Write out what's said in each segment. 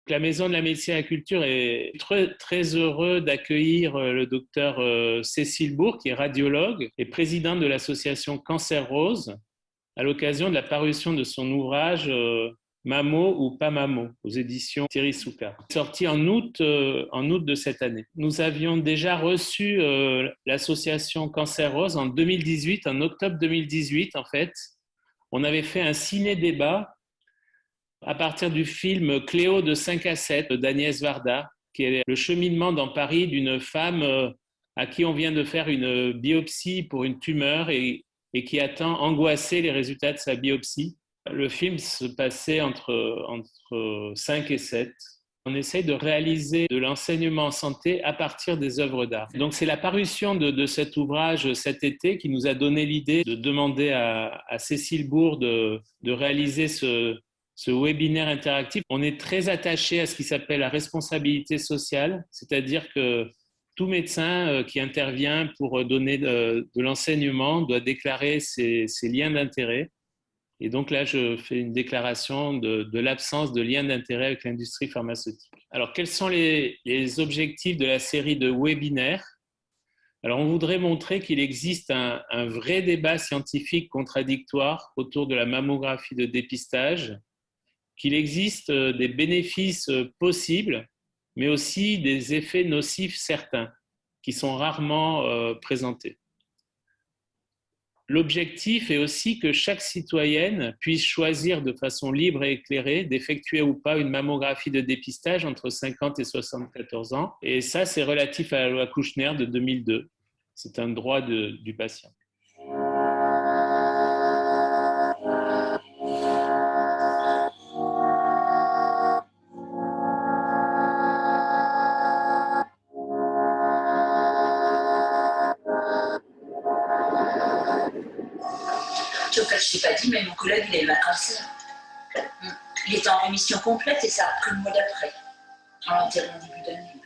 La Maison de la Médecine et de la Culture est très, très heureux d'accueillir le docteur Cécile Bourg, qui est radiologue et présidente de l'association Cancer Rose, à l'occasion de la parution de son ouvrage Mamo ou pas Mamo, aux éditions Thierry Souka, sorti en août de cette année. Nous avions déjà reçu l'association Cancer Rose en 2018, en octobre 2018 en fait. On avait fait un ciné-débat à partir du film Cléo de 5 à 7 d'Agnès Varda, qui est le cheminement dans Paris d'une femme à qui on vient de faire une biopsie pour une tumeur et qui attend angoissée les résultats de sa biopsie. Le film se passait entre 5 et 7. On essaye de réaliser de l'enseignement en santé à partir des œuvres d'art. Donc c'est la parution de cet ouvrage cet été qui nous a donné l'idée de demander à Cécile Bourg de réaliser ce webinaire interactif. On est très attaché à ce qui s'appelle la responsabilité sociale, c'est-à-dire que tout médecin qui intervient pour donner de l'enseignement doit déclarer ses liens d'intérêt. Et donc là, je fais une déclaration de l'absence de lien d'intérêt avec l'industrie pharmaceutique. Alors, quels sont les objectifs de la série de webinaires? Alors, on voudrait montrer qu'il existe un vrai débat scientifique contradictoire autour de la mammographie de dépistage, qu'il existe des bénéfices possibles, mais aussi des effets nocifs certains, qui sont rarement présentés. L'objectif est aussi que chaque citoyenne puisse choisir de façon libre et éclairée d'effectuer ou pas une mammographie de dépistage entre 50 et 74 ans. Et ça, c'est relatif à la loi Kouchner de 2002. C'est un droit du patient. En fait, je ne t'ai pas dit, mais mon collègue, il a eu un cancer. Il était en rémission complète et ça a pris le mois d'après. On l'a enterré en début d'année.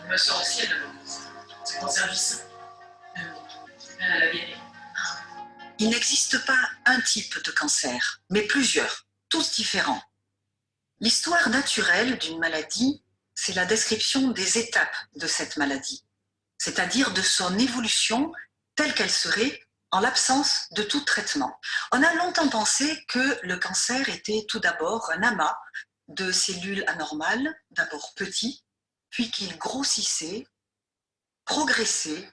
Ma soeur aussi, elle a le cancer. C'est cancer du sein. Elle a guéri. Il n'existe pas un type de cancer, mais plusieurs, tous différents. L'histoire naturelle d'une maladie, c'est la description des étapes de cette maladie, c'est-à-dire de son évolution telle qu'elle serait en l'absence de tout traitement. On a longtemps pensé que le cancer était tout d'abord un amas de cellules anormales, d'abord petits, puis qu'il grossissait, progressait,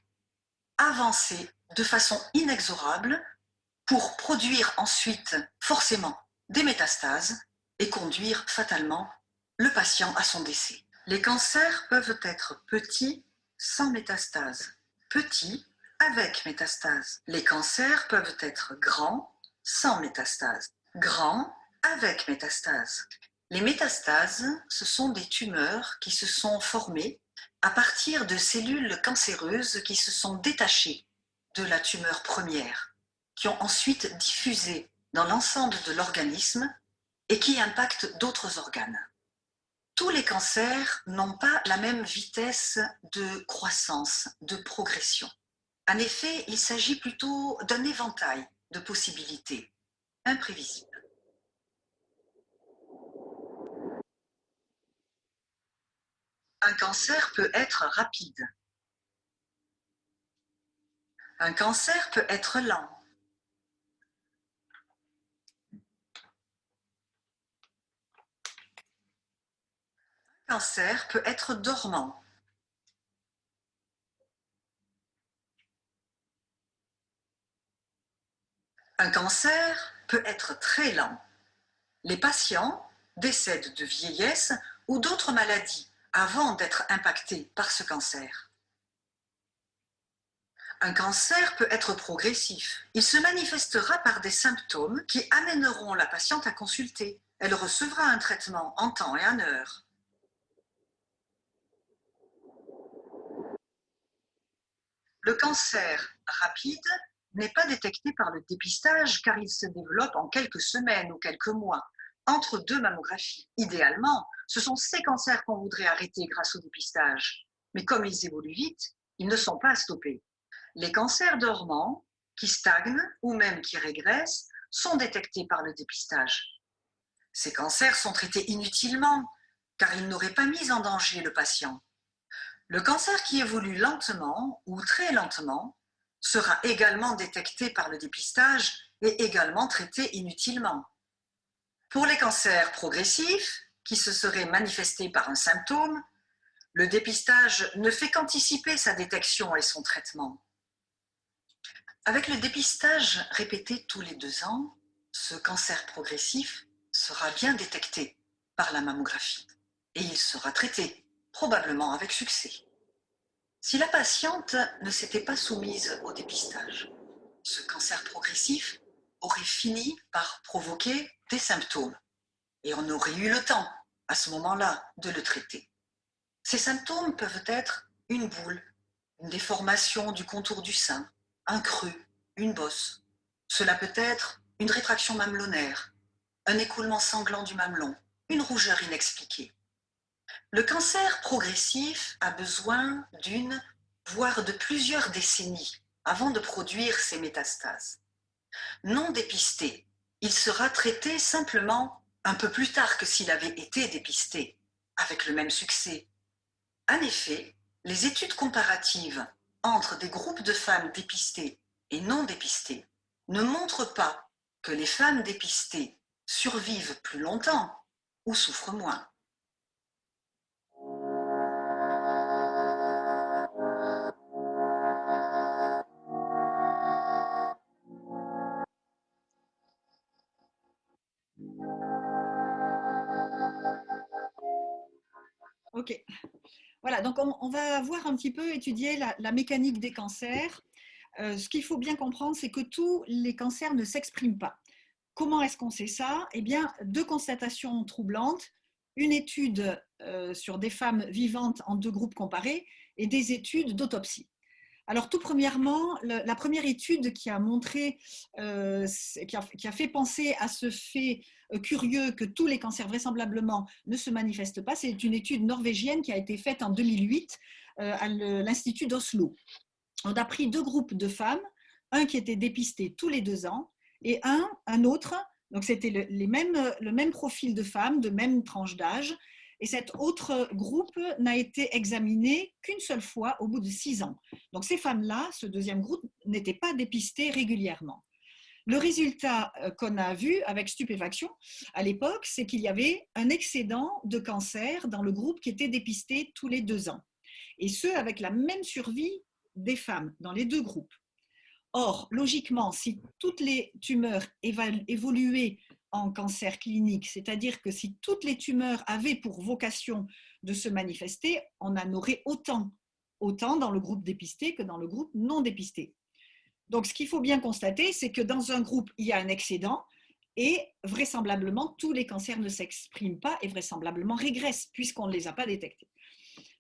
avançait de façon inexorable pour produire ensuite forcément des métastases et conduire fatalement le patient à son décès. Les cancers peuvent être petits sans métastases, petits avec métastases. Les cancers peuvent être grands sans métastases, grands avec métastases. Les métastases, ce sont des tumeurs qui se sont formées à partir de cellules cancéreuses qui se sont détachées de la tumeur première, qui ont ensuite diffusé dans l'ensemble de l'organisme et qui impactent d'autres organes. Tous les cancers n'ont pas la même vitesse de croissance, de progression. En effet, il s'agit plutôt d'un éventail de possibilités imprévisibles. Un cancer peut être rapide. Un cancer peut être lent. Un cancer peut être dormant. Un cancer peut être très lent. Les patients décèdent de vieillesse ou d'autres maladies avant d'être impactés par ce cancer. Un cancer peut être progressif. Il se manifestera par des symptômes qui amèneront la patiente à consulter. Elle recevra un traitement en temps et en heure. Le cancer rapide n'est pas détecté par le dépistage car il se développe en quelques semaines ou quelques mois, entre deux mammographies. Idéalement, ce sont ces cancers qu'on voudrait arrêter grâce au dépistage. Mais comme ils évoluent vite, ils ne sont pas stoppés. Les cancers dormants, qui stagnent ou même qui régressent, sont détectés par le dépistage. Ces cancers sont traités inutilement, car ils n'auraient pas mis en danger le patient. Le cancer qui évolue lentement ou très lentement sera également détecté par le dépistage et également traité inutilement. Pour les cancers progressifs, qui se seraient manifestés par un symptôme, le dépistage ne fait qu'anticiper sa détection et son traitement. Avec le dépistage répété tous les 2 ans, ce cancer progressif sera bien détecté par la mammographie et il sera traité, probablement avec succès. Si la patiente ne s'était pas soumise au dépistage, ce cancer progressif aurait fini par provoquer des symptômes et on aurait eu le temps, à ce moment-là, de le traiter. Ces symptômes peuvent être une boule, une déformation du contour du sein, un creux, une bosse. Cela peut être une rétraction mamelonnaire, un écoulement sanglant du mamelon, une rougeur inexpliquée. Le cancer progressif a besoin d'une, voire de plusieurs décennies avant de produire ses métastases. Non dépisté, il sera traité simplement un peu plus tard que s'il avait été dépisté, avec le même succès. En effet, les études comparatives entre des groupes de femmes dépistées et non dépistées ne montrent pas que les femmes dépistées survivent plus longtemps ou souffrent moins. Ok. Voilà, donc on va voir un petit peu étudier la mécanique des cancers. Ce qu'il faut bien comprendre, c'est que tous les cancers ne s'expriment pas. Comment est-ce qu'on sait ça? Eh bien, 2 constatations troublantes, une étude sur des femmes vivantes en 2 groupes comparés et des études d'autopsie. Alors, tout premièrement, la première étude qui a montré, qui a fait penser à ce fait curieux que tous les cancers vraisemblablement ne se manifestent pas, c'est une étude norvégienne qui a été faite en 2008 à l'Institut d'Oslo. On a pris 2 groupes de femmes, un qui était dépisté tous les 2 ans et un autre, donc c'était le même profil de femmes, de même tranche d'âge, et cet autre groupe n'a été examiné qu'une seule fois au bout de 6 ans. Donc ces femmes-là, ce deuxième groupe, n'étaient pas dépistées régulièrement. Le résultat qu'on a vu avec stupéfaction à l'époque, c'est qu'il y avait un excédent de cancer dans le groupe qui était dépisté tous les 2 ans, et ce avec la même survie des femmes dans les 2 groupes. Or, logiquement, si toutes les tumeurs évoluaient en cancer clinique, c'est-à-dire que si toutes les tumeurs avaient pour vocation de se manifester, on en aurait autant dans le groupe dépisté que dans le groupe non dépisté. Donc, ce qu'il faut bien constater, c'est que dans un groupe, il y a un excédent et vraisemblablement, tous les cancers ne s'expriment pas et vraisemblablement régressent puisqu'on ne les a pas détectés.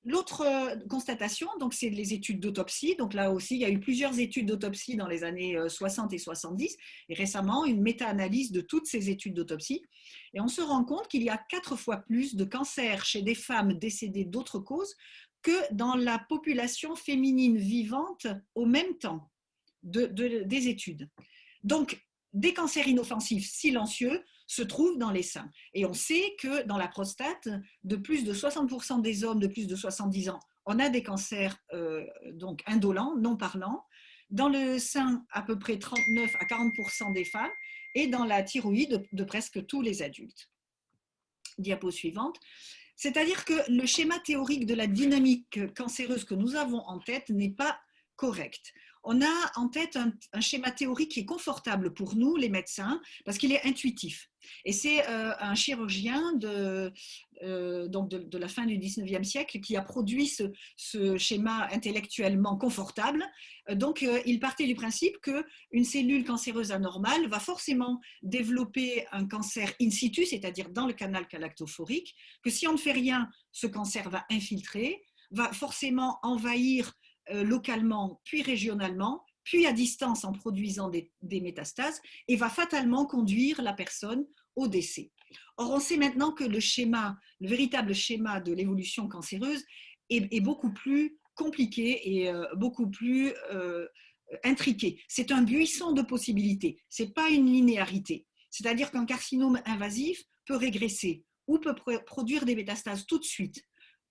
L'autre constatation, donc, c'est les études d'autopsie. Donc là aussi, il y a eu plusieurs études d'autopsie dans les années 60 et 70, et récemment, une méta-analyse de toutes ces études d'autopsie. Et on se rend compte qu'il y a 4 fois plus de cancers chez des femmes décédées d'autres causes que dans la population féminine vivante au même temps des études. Donc, des cancers inoffensifs silencieux se trouvent dans les seins. Et on sait que dans la prostate, de plus de 60% des hommes de plus de 70 ans, on a des cancers donc indolents, non parlants. Dans le sein, à peu près 39 à 40% des femmes, et dans la thyroïde, de presque tous les adultes. Diapo suivante. C'est-à-dire que le schéma théorique de la dynamique cancéreuse que nous avons en tête n'est pas correct. On a en tête un schéma théorique qui est confortable pour nous, les médecins, parce qu'il est intuitif. Et c'est un chirurgien de la fin du 19e siècle qui a produit ce schéma intellectuellement confortable. Donc, il partait du principe qu'une cellule cancéreuse anormale va forcément développer un cancer in situ, c'est-à-dire dans le canal galactophorique, que si on ne fait rien, ce cancer va infiltrer, va forcément envahir localement, puis régionalement, puis à distance en produisant des métastases, et va fatalement conduire la personne au décès. Or, on sait maintenant que le véritable schéma de l'évolution cancéreuse est beaucoup plus compliqué et beaucoup plus intriqué. C'est un buisson de possibilités, ce n'est pas une linéarité. C'est-à-dire qu'un carcinome invasif peut régresser ou peut produire des métastases tout de suite,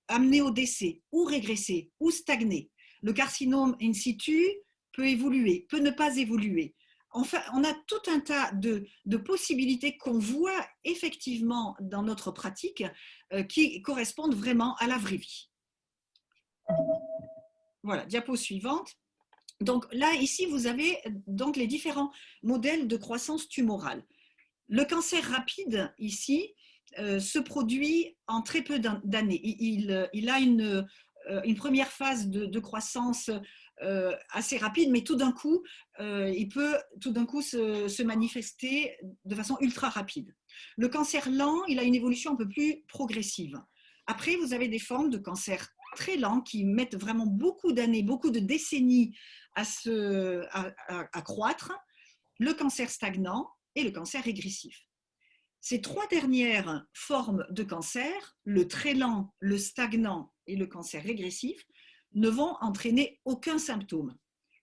amener au décès ou régresser ou stagner. Le carcinome in situ peut évoluer, peut ne pas évoluer. Enfin, on a tout un tas de possibilités qu'on voit effectivement dans notre pratique qui correspondent vraiment à la vraie vie. Voilà, diapo suivante. Donc là, ici, vous avez donc les différents modèles de croissance tumorale. Le cancer rapide, ici, se produit en très peu d'années. Il a une première phase de croissance assez rapide, mais tout d'un coup, il peut tout d'un coup se manifester de façon ultra rapide. Le cancer lent, il a une évolution un peu plus progressive. Après, vous avez des formes de cancer très lents qui mettent vraiment beaucoup d'années, beaucoup de décennies à croître, le cancer stagnant et le cancer régressif. Ces trois dernières formes de cancer, le très lent, le stagnant et le cancer régressif, ne vont entraîner aucun symptôme,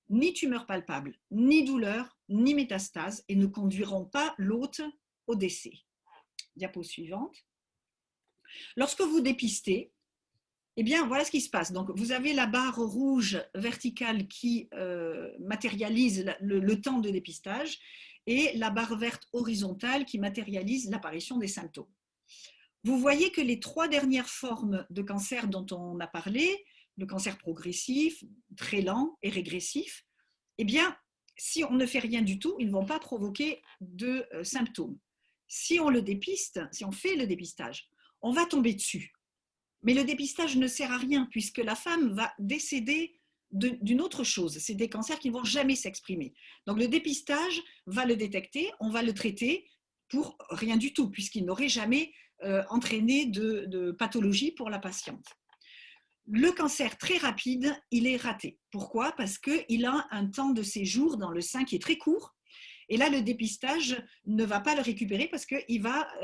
ni tumeur palpable, ni douleur, ni métastase, et ne conduiront pas l'hôte au décès. Diapo suivante. Lorsque vous dépistez, eh bien, voilà ce qui se passe. Donc, vous avez la barre rouge verticale qui matérialise le temps de dépistage et la barre verte horizontale qui matérialise l'apparition des symptômes. Vous voyez que les trois dernières formes de cancer dont on a parlé, le cancer progressif, très lent et régressif, eh bien, si on ne fait rien du tout, ils ne vont pas provoquer de symptômes. Si on le dépiste, si on fait le dépistage, on va tomber dessus. Mais le dépistage ne sert à rien puisque la femme va décéder d'une autre chose. C'est des cancers qui ne vont jamais s'exprimer. Donc le dépistage va le détecter, on va le traiter pour rien du tout puisqu'il n'aurait jamais entraîné de pathologie pour la patiente. Le cancer très rapide, il est raté. Pourquoi? Parce qu'il a un temps de séjour dans le sein qui est très court. Et là, le dépistage ne va pas le récupérer parce que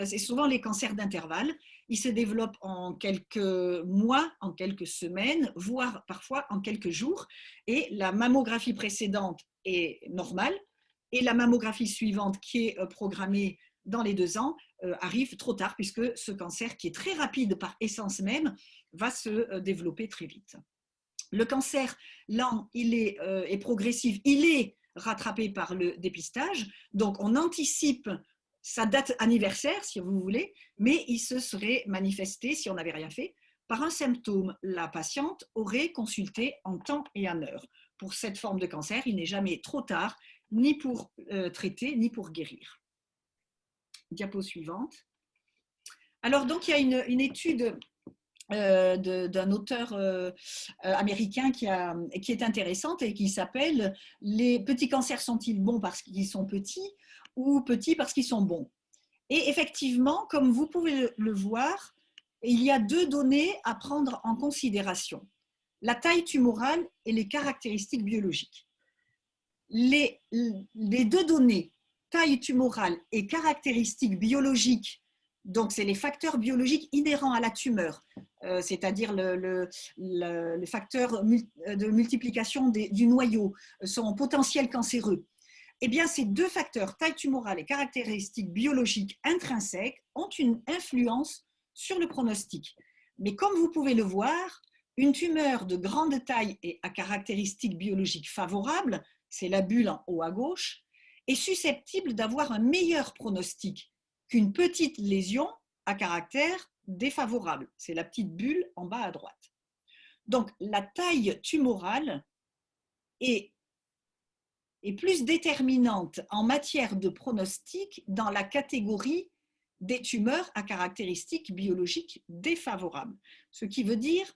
c'est souvent les cancers d'intervalle. Ils se développent en quelques mois, en quelques semaines, voire parfois en quelques jours. Et la mammographie précédente est normale et la mammographie suivante qui est programmée dans les 2 ans arrive trop tard puisque ce cancer qui est très rapide par essence même va se développer très vite. Le cancer lent, il est progressif, il est rattrapé par le dépistage. Donc, on anticipe sa date anniversaire, si vous voulez, mais il se serait manifesté, si on n'avait rien fait, par un symptôme. La patiente aurait consulté en temps et en heure. Pour cette forme de cancer, il n'est jamais trop tard, ni pour traiter, ni pour guérir. Diapo suivante. Alors, donc, il y a une étude d'un auteur américain qui est intéressante et qui s'appelle « Les petits cancers sont-ils bons parce qu'ils sont petits ou petits parce qu'ils sont bons ?» Et effectivement, comme vous pouvez le voir, il y a 2 données à prendre en considération, la taille tumorale et les caractéristiques biologiques. Les 2 données, taille tumorale et caractéristiques biologiques, donc c'est les facteurs biologiques inhérents à la tumeur, c'est-à-dire le facteur de multiplication du noyau, son potentiel cancéreux. Eh bien, ces 2 facteurs, taille tumorale et caractéristiques biologiques intrinsèques, ont une influence sur le pronostic. Mais comme vous pouvez le voir, une tumeur de grande taille et à caractéristiques biologiques favorables, c'est la bulle en haut à gauche, est susceptible d'avoir un meilleur pronostic qu'une petite lésion à caractère défavorable. C'est la petite bulle en bas à droite. Donc, la taille tumorale est plus déterminante en matière de pronostic dans la catégorie des tumeurs à caractéristiques biologiques défavorables. Ce qui veut dire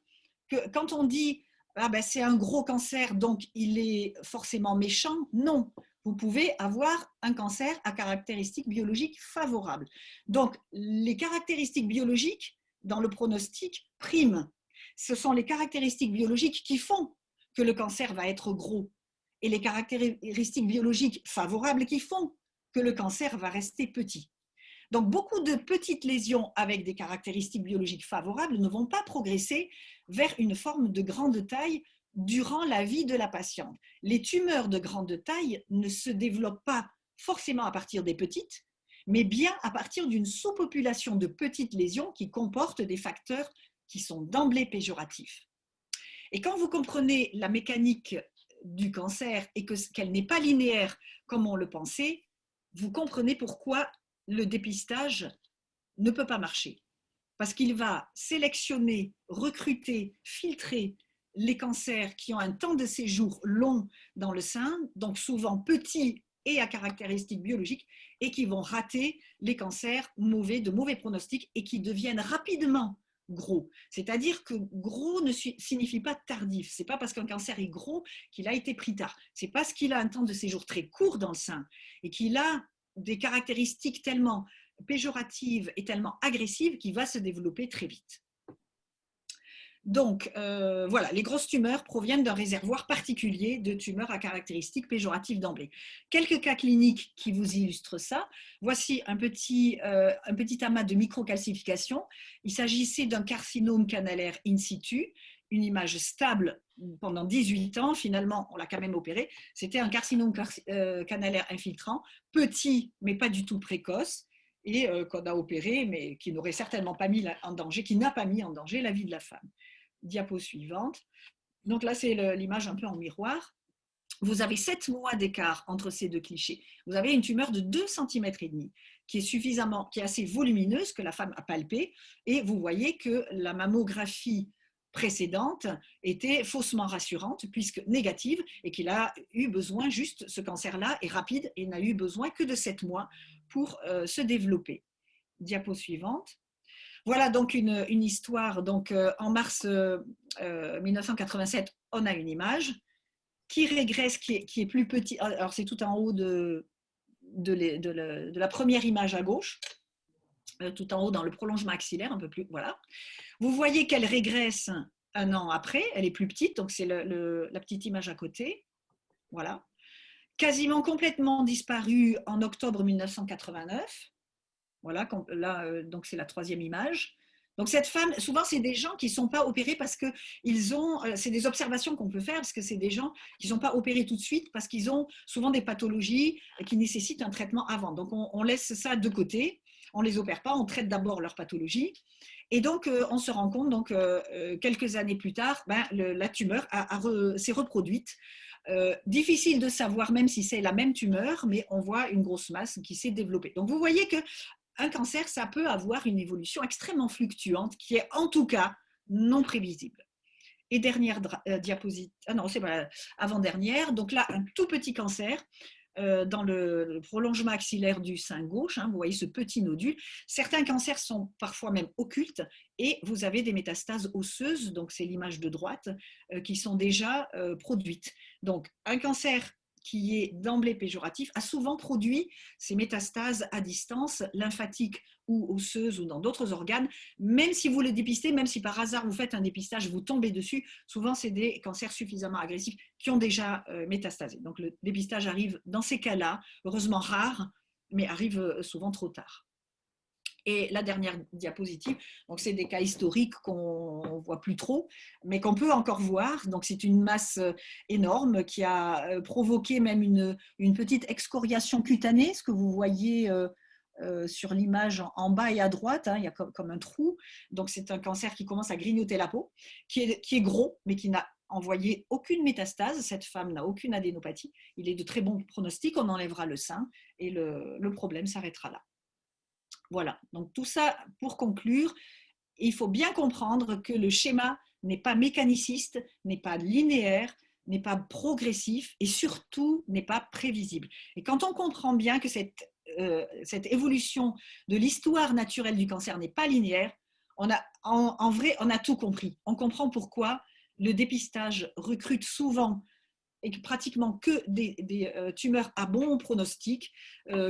que quand on dit ah ben c'est un gros cancer, donc il est forcément méchant, non. Vous pouvez avoir un cancer à caractéristiques biologiques favorables. Donc, les caractéristiques biologiques dans le pronostic priment. Ce sont les caractéristiques biologiques qui font que le cancer va être gros et les caractéristiques biologiques favorables qui font que le cancer va rester petit. Donc, beaucoup de petites lésions avec des caractéristiques biologiques favorables ne vont pas progresser vers une forme de grande taille durant la vie de la patiente. Les tumeurs de grande taille ne se développent pas forcément à partir des petites, mais bien à partir d'une sous-population de petites lésions qui comportent des facteurs qui sont d'emblée péjoratifs. Et quand vous comprenez la mécanique du cancer et qu'elle n'est pas linéaire comme on le pensait, vous comprenez pourquoi le dépistage ne peut pas marcher. Parce qu'il va sélectionner, recruter, filtrer les cancers qui ont un temps de séjour long dans le sein, donc souvent petits et à caractéristiques biologiques, et qui vont rater les cancers mauvais, de mauvais pronostics, et qui deviennent rapidement gros. C'est-à-dire que gros ne signifie pas tardif. Ce n'est pas parce qu'un cancer est gros qu'il a été pris tard. C'est parce qu'il a un temps de séjour très court dans le sein et qu'il a des caractéristiques tellement péjoratives et tellement agressives qu'il va se développer très vite. Donc, voilà, les grosses tumeurs proviennent d'un réservoir particulier de tumeurs à caractéristiques péjoratives d'emblée. Quelques cas cliniques qui vous illustrent ça. Voici un petit amas de microcalcification. Il s'agissait d'un carcinome canalaire in situ, une image stable pendant 18 ans. Finalement, on l'a quand même opéré. C'était un carcinome canalaire infiltrant, petit, mais pas du tout précoce, et qu'on a opéré, mais qui n'aurait certainement pas mis en danger, qui n'a pas mis en danger la vie de la femme. Diapo suivante. Donc là, c'est l'image un peu en miroir. Vous avez 7 mois d'écart entre ces deux clichés. Vous avez une tumeur de 2,5 cm qui est assez volumineuse, que la femme a palpée, et vous voyez que la mammographie précédente était faussement rassurante, puisque négative, et qu'il a eu besoin, juste ce cancer-là est rapide et n'a eu besoin que de 7 mois pour se développer. Diapo suivante. Voilà donc une histoire. Donc, en mars 1987, on a une image qui régresse, qui est plus petit. Alors, c'est tout en haut de la première image à gauche, tout en haut dans le prolongement axillaire, un peu plus. Voilà. Vous voyez qu'elle régresse un an après, elle est plus petite, donc c'est la petite image à côté. Voilà. Quasiment complètement disparue en octobre 1989. Voilà, là, donc c'est la troisième image. Donc cette femme, souvent c'est des gens qui ne sont pas opérés parce que c'est des observations qu'on peut faire parce que c'est des gens qui ne sont pas opérés tout de suite parce qu'ils ont souvent des pathologies qui nécessitent un traitement avant. Donc on laisse ça de côté, on ne les opère pas, on traite d'abord leur pathologie. Et donc on se rend compte, donc, quelques années plus tard, la tumeur s'est reproduite. Difficile de savoir même si c'est la même tumeur, mais on voit une grosse masse qui s'est développée. Donc vous voyez que un cancer, ça peut avoir une évolution extrêmement fluctuante qui est en tout cas non prévisible. Et dernière diapositive, non, c'est pas avant-dernière. Donc là, un tout petit cancer dans le prolongement axillaire du sein gauche. Hein, vous voyez ce petit nodule. Certains cancers sont parfois même occultes et vous avez des métastases osseuses, donc c'est l'image de droite, qui sont déjà produites. Donc un cancer qui est d'emblée péjoratif, a souvent produit ces métastases à distance, lymphatiques ou osseuses ou dans d'autres organes, même si vous le dépistez, même si par hasard vous faites un dépistage, vous tombez dessus, souvent c'est des cancers suffisamment agressifs qui ont déjà métastasé. Donc le dépistage arrive dans ces cas-là, heureusement rare, mais arrive souvent trop tard. Et la dernière diapositive, donc c'est des cas historiques qu'on ne voit plus trop, mais qu'on peut encore voir. Donc c'est une masse énorme qui a provoqué même une petite excoriation cutanée, ce que vous voyez sur l'image en bas et à droite, hein, il y a comme un trou. Donc c'est un cancer qui commence à grignoter la peau, qui est gros, mais qui n'a envoyé aucune métastase. Cette femme n'a aucune adénopathie. Il est de très bon pronostic, on enlèvera le sein et le problème s'arrêtera là. Voilà, donc tout ça pour conclure, il faut bien comprendre que le schéma n'est pas mécaniciste, n'est pas linéaire, n'est pas progressif et surtout n'est pas prévisible. Et quand on comprend bien que cette évolution de l'histoire naturelle du cancer n'est pas linéaire, en vrai, on a tout compris. On comprend pourquoi le dépistage recrute souvent et pratiquement que des tumeurs à bon pronostic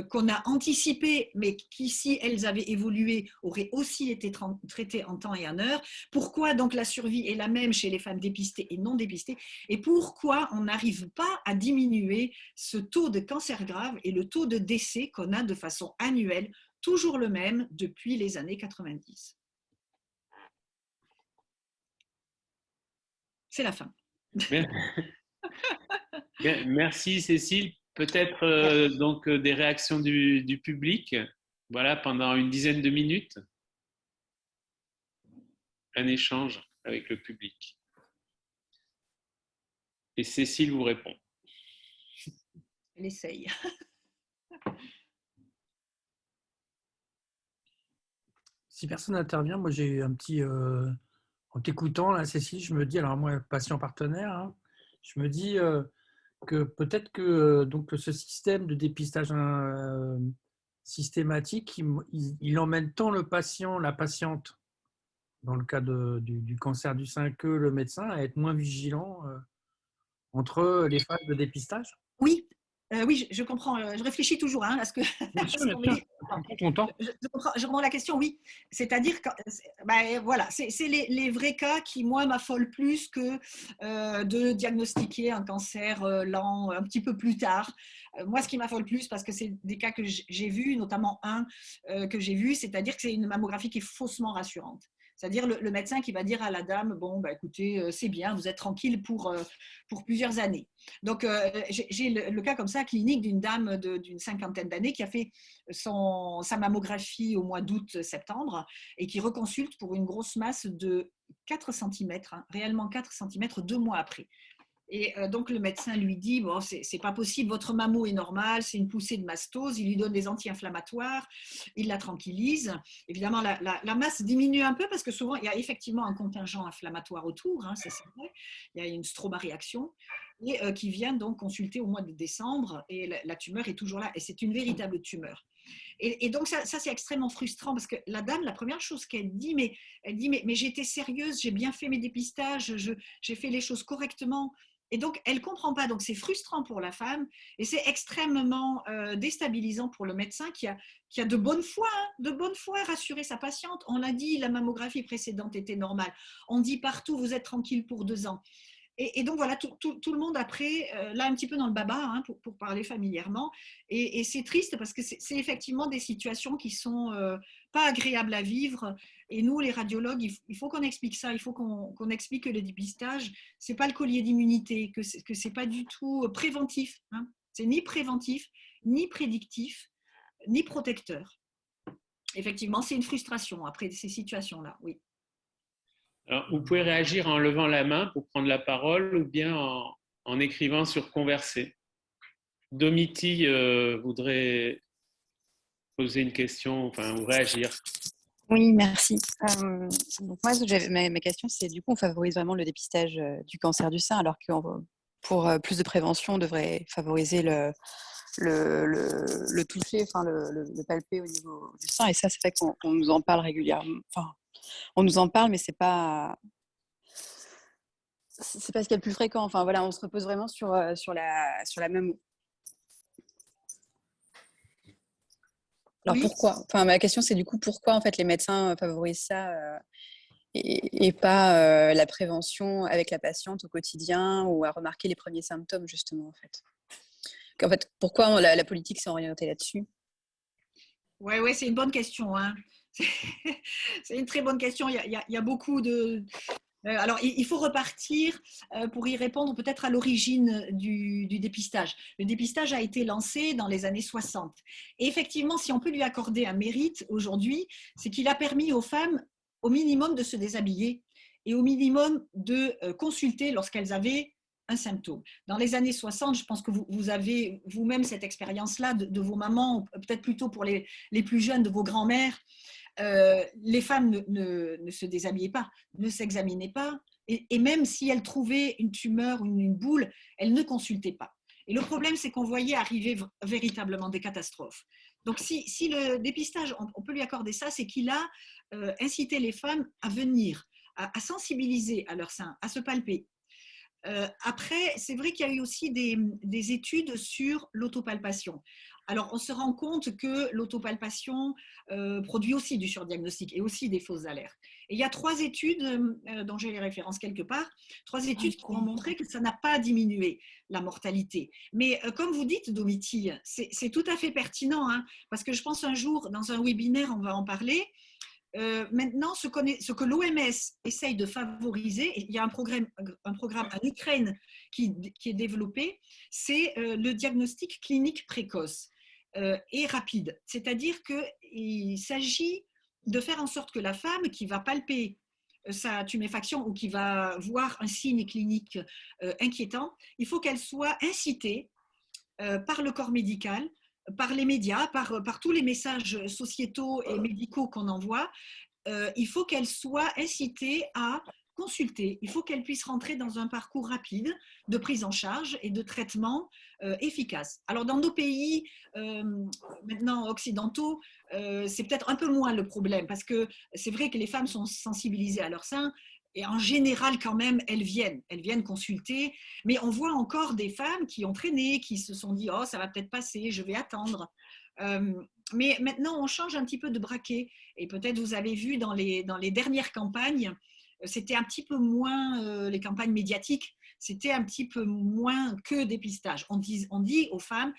qu'on a anticipées, mais qui, si elles avaient évolué, auraient aussi été traitées en temps et en heure. Pourquoi donc la survie est la même chez les femmes dépistées et non dépistées? Et pourquoi on n'arrive pas à diminuer ce taux de cancer grave et le taux de décès qu'on a de façon annuelle, toujours le même depuis les années 90? C'est la fin. Merci Cécile. Peut-être donc des réactions du public. voilà, pendant une dizaine de minutes, un échange avec le public. Et Cécile vous répond. Elle essaye. Si personne n'intervient, moi j'ai un petit, en t'écoutant là, Cécile, je me dis, alors moi, patient partenaire, hein, je me dis que peut-être que donc ce système de dépistage systématique, il emmène tant le patient, la patiente, dans le cas du cancer du sein, que le médecin à être moins vigilant entre les phases de dépistage. Oui, oui, je comprends. Je réfléchis toujours à ce que. Bien sûr, bien sûr. Prends ton temps. Je comprends la question, oui. C'est-à-dire que, voilà, c'est les vrais cas qui, moi, m'affolent plus que de diagnostiquer un cancer lent un petit peu plus tard. Moi, ce qui m'affole plus, parce que c'est des cas que j'ai vus, notamment un que j'ai vu, c'est-à-dire que c'est une mammographie qui est faussement rassurante. C'est-à-dire le médecin qui va dire à la dame, bon, écoutez, c'est bien, vous êtes tranquille pour plusieurs années. Donc, j'ai le cas comme ça, clinique, d'une dame d'une cinquantaine d'années qui a fait sa mammographie au mois d'août-septembre et qui reconsulte pour une grosse masse de 4 cm, hein, réellement 4 cm 2 mois après. Et donc, le médecin lui dit, bon, c'est pas possible, votre mammo est normale, c'est une poussée de mastose, il lui donne des anti-inflammatoires, il la tranquillise. Évidemment, la masse diminue un peu parce que souvent, il y a effectivement un contingent inflammatoire autour, hein, c'est vrai, il y a une stromaréaction, et qui vient donc consulter au mois de décembre, et la tumeur est toujours là, et c'est une véritable tumeur. Et donc, ça c'est extrêmement frustrant parce que la dame, la première chose qu'elle dit, mais j'ai été sérieuse, j'ai bien fait mes dépistages, j'ai fait les choses correctement. Et donc, elle ne comprend pas. Donc, c'est frustrant pour la femme et c'est extrêmement déstabilisant pour le médecin qui a de bonne foi, rassuré sa patiente. On l'a dit, la mammographie précédente était normale. On dit partout, vous êtes tranquille pour 2 ans. Et donc, voilà, tout le monde après, là, un petit peu dans le baba, hein, pour parler familièrement. Et c'est triste parce que c'est effectivement des situations qui sont pas agréables à vivre. Et nous, les radiologues, il faut qu'on explique ça. Il faut qu'on explique que le dépistage, c'est pas le collier d'immunité, que c'est pas du tout préventif. Hein. C'est ni préventif, ni prédictif, ni protecteur. Effectivement, c'est une frustration après ces situations-là, oui. Alors, vous pouvez réagir en levant la main pour prendre la parole ou bien en écrivant sur Converser. Domiti voudrait poser une question, enfin, ou réagir. Oui, merci. Donc moi, ma question, c'est du coup, on favorise vraiment le dépistage du cancer du sein, alors que pour plus de prévention, on devrait favoriser le toucher, enfin le palper au niveau du sein. Et ça, c'est vrai qu'on nous en parle régulièrement. Enfin, on nous en parle, mais c'est pas ce qu'il y a de plus fréquent. Enfin voilà, on se repose vraiment sur la même. Alors oui. pourquoi ? Enfin, ma question, c'est du coup pourquoi en fait les médecins favorisent ça et pas la prévention avec la patiente au quotidien ou à remarquer les premiers symptômes justement en fait. En fait, pourquoi la politique s'est orientée là-dessus ? Ouais, c'est une bonne question. Hein. C'est une très bonne question. Il y a beaucoup de. Alors, il faut repartir pour y répondre peut-être à l'origine du dépistage. Le dépistage a été lancé dans les années 60. Et effectivement, si on peut lui accorder un mérite aujourd'hui, c'est qu'il a permis aux femmes au minimum de se déshabiller et au minimum de consulter lorsqu'elles avaient un symptôme. Dans les années 60, je pense que vous avez vous-même cette expérience-là de vos mamans, peut-être plutôt pour les plus jeunes, de vos grands-mères. Les femmes ne se déshabillaient pas, ne s'examinaient pas, et même si elles trouvaient une tumeur ou une boule, elles ne consultaient pas. Et le problème, c'est qu'on voyait arriver véritablement des catastrophes. Donc, si le dépistage, on peut lui accorder ça, c'est qu'il a incité les femmes à venir, à sensibiliser à leur sein, à se palper. Après, c'est vrai qu'il y a eu aussi des études sur l'autopalpation. Alors, on se rend compte que l'autopalpation produit aussi du surdiagnostic et aussi des fausses alertes. Et il y a 3 études, dont j'ai les références quelque part, 3 études qui ont montré que ça n'a pas diminué la mortalité. Mais comme vous dites, Domiti, c'est tout à fait pertinent, hein, parce que je pense un jour, dans un webinaire, on va en parler. Maintenant, ce que l'OMS essaye de favoriser, il y a un programme en Ukraine qui est développé, c'est le diagnostic clinique précoce. et rapide. C'est-à-dire qu'il s'agit de faire en sorte que la femme qui va palper sa tuméfaction ou qui va voir un signe clinique inquiétant, il faut qu'elle soit incitée par le corps médical, par les médias, par tous les messages sociétaux et médicaux qu'on envoie. Il faut qu'elle soit incitée à consulter. Il faut qu'elle puisse rentrer dans un parcours rapide de prise en charge et de traitement efficace. Alors dans nos pays maintenant occidentaux, c'est peut-être un peu moins le problème parce que c'est vrai que les femmes sont sensibilisées à leur sein et en général quand même elles viennent consulter, mais on voit encore des femmes qui ont traîné, qui se sont dit oh ça va peut-être passer, je vais attendre. Mais maintenant on change un petit peu de braquet et peut-être vous avez vu dans les dernières campagnes, c'était un petit peu moins les campagnes médiatiques, c'était un petit peu moins que dépistage. On dit aux femmes,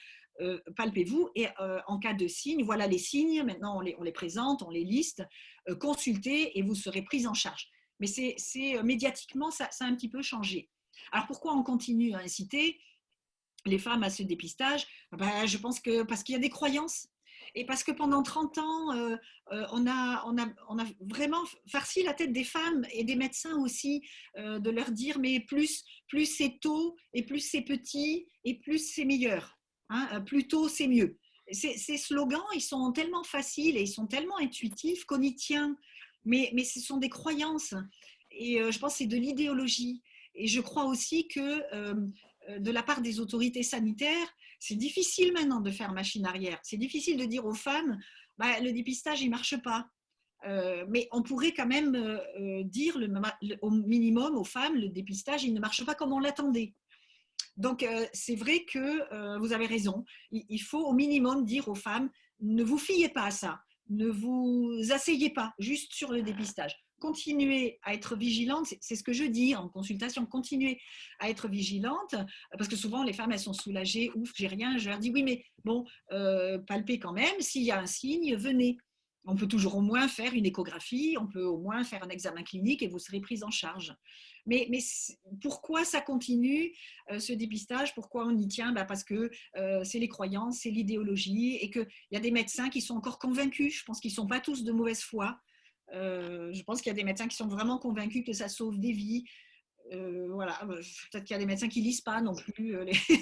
palpez-vous et en cas de signes, voilà les signes, maintenant on les présente, on les liste, consultez et vous serez prise en charge. Mais c'est médiatiquement, ça a un petit peu changé. Alors pourquoi on continue à inciter les femmes à ce dépistage? Je pense que parce qu'il y a des croyances. Et parce que pendant 30 ans, on a vraiment farci la tête des femmes et des médecins aussi, de leur dire mais plus c'est tôt et plus c'est petit et plus c'est meilleur. Hein, plus tôt c'est mieux. Ces slogans, ils sont tellement faciles et ils sont tellement intuitifs qu'on y tient. Mais ce sont des croyances. Et je pense que c'est de l'idéologie. Et je crois aussi que de la part des autorités sanitaires, c'est difficile maintenant de faire machine arrière. C'est difficile de dire aux femmes, le dépistage, il ne marche pas. Mais on pourrait quand même dire au minimum aux femmes, le dépistage, il ne marche pas comme on l'attendait. Donc, c'est vrai que vous avez raison. Il faut au minimum dire aux femmes, ne vous fiez pas à ça. Ne vous asseyez pas juste sur le dépistage. Continuez à être vigilante, c'est ce que je dis en consultation, continuez à être vigilante, parce que souvent les femmes elles sont soulagées, ouf, j'ai rien, je leur dis oui mais bon, palpez quand même, s'il y a un signe, venez. On peut toujours au moins faire une échographie, on peut au moins faire un examen clinique et vous serez prise en charge. Mais pourquoi ça continue, ce dépistage? Pourquoi on y tient? Parce que c'est les croyances, c'est l'idéologie et qu'il y a des médecins qui sont encore convaincus. Je pense qu'ils ne sont pas tous de mauvaise foi. Je pense qu'il y a des médecins qui sont vraiment convaincus que ça sauve des vies. Voilà, peut-être qu'il y a des médecins qui ne lisent pas non plus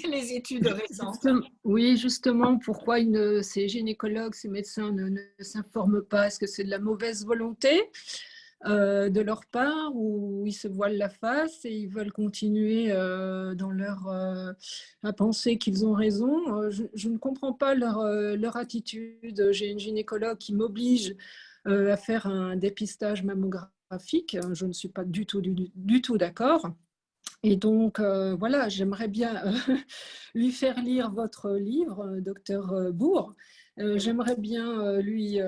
les études récentes. Oui, justement, pourquoi ces gynécologues, ces médecins ne s'informent pas? Est-ce que c'est de la mauvaise volonté de leur part ou ils se voilent la face et ils veulent continuer dans à penser qu'ils ont raison? Je ne comprends pas leur attitude. J'ai une gynécologue qui m'oblige à faire un dépistage mammographique. Je ne suis pas du tout d'accord. Et donc, voilà, j'aimerais bien lui faire lire votre livre, docteur Bourg. J'aimerais bien lui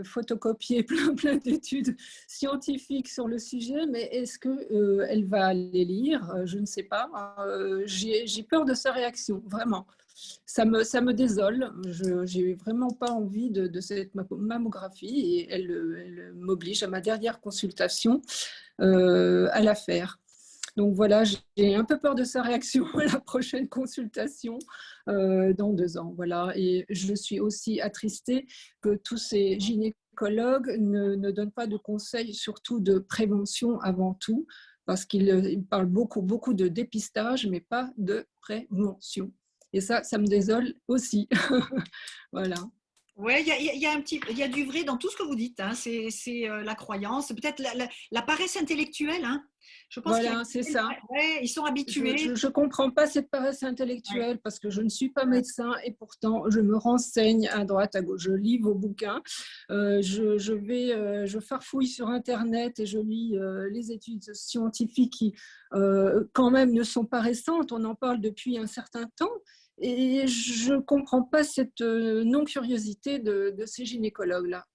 photocopier plein d'études scientifiques sur le sujet, mais est-ce qu'elle va les lire? Je ne sais pas. J'ai peur de sa réaction, vraiment. Ça me désole. Je n'ai vraiment pas envie de cette mammographie et elle m'oblige à ma dernière consultation à la faire. Donc voilà, j'ai un peu peur de sa réaction à la prochaine consultation dans 2 ans. Voilà. Et je suis aussi attristée que tous ces gynécologues ne donnent pas de conseils, surtout de prévention avant tout, parce qu'ils parlent beaucoup de dépistage, mais pas de prévention. Et ça me désole aussi. Voilà. Oui, il y a du vrai dans tout ce que vous dites. Hein. C'est la croyance, peut-être la paresse intellectuelle. Hein. Je pense voilà, c'est ça. Ouais, ils sont habitués. Je ne comprends pas cette paresse intellectuelle parce que je ne suis pas médecin et pourtant je me renseigne à droite, à gauche. Je lis vos bouquins, je farfouille sur Internet et je lis les études scientifiques qui quand même ne sont pas récentes. On en parle depuis un certain temps. Et je ne comprends pas cette non-curiosité de ces gynécologues-là.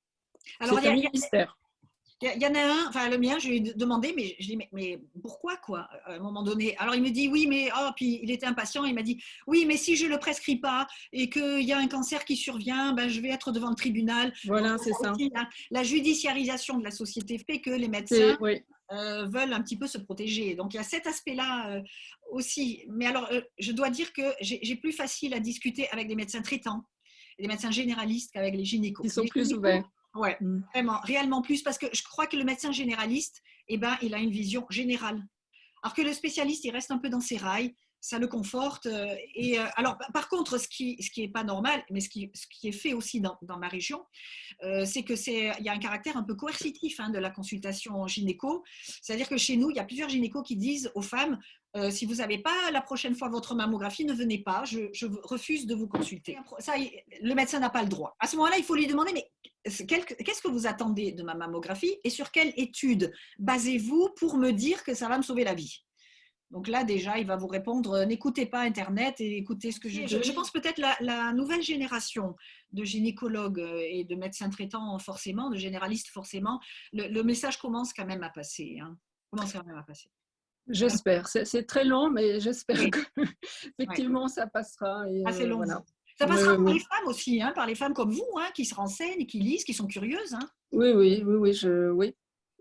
C'est un mystère. Il y en a un, enfin le mien, je lui ai demandé, mais je lui ai dit, mais pourquoi quoi, à un moment donné? Alors il me dit, oui, mais, puis il était impatient, il m'a dit, oui, mais si je ne le prescris pas et qu'il y a un cancer qui survient, je vais être devant le tribunal. Voilà, donc, c'est ça. Aussi, la judiciarisation de la société fait que les médecins veulent un petit peu se protéger. Donc il y a cet aspect-là aussi. Mais alors, je dois dire que j'ai plus facile à discuter avec des médecins traitants et des médecins généralistes qu'avec les gynécos. Ils sont Les plus gynécos, ouverts. ouais, vraiment, réellement plus, parce que je crois que le médecin généraliste, eh ben, il a une vision générale. Alors que le spécialiste, il reste un peu dans ses rails, ça le conforte. Alors, par contre, ce qui est pas normal, mais ce qui est fait aussi dans ma région, c'est il y a un caractère un peu coercitif de la consultation gynéco. C'est-à-dire que chez nous, il y a plusieurs gynécos qui disent aux femmes, si vous n'avez pas la prochaine fois votre mammographie, ne venez pas, je refuse de vous consulter. Ça, le médecin n'a pas le droit. À ce moment-là, il faut lui demander, mais qu'est-ce que vous attendez de ma mammographie et sur quelle étude basez-vous pour me dire que ça va me sauver la vie? Donc là, déjà, il va vous répondre, n'écoutez pas Internet et écoutez ce que je dis. Je pense peut-être la nouvelle génération de gynécologues et de médecins traitants forcément, de généralistes forcément, le message commence quand même à passer. Commence quand même à passer. J'espère. C'est très long, mais j'espère qu'effectivement, ça passera. Et, c'est long. Voilà. Ça passera par les femmes aussi, par les femmes comme vous, qui se renseignent, qui lisent, qui sont curieuses. Oui.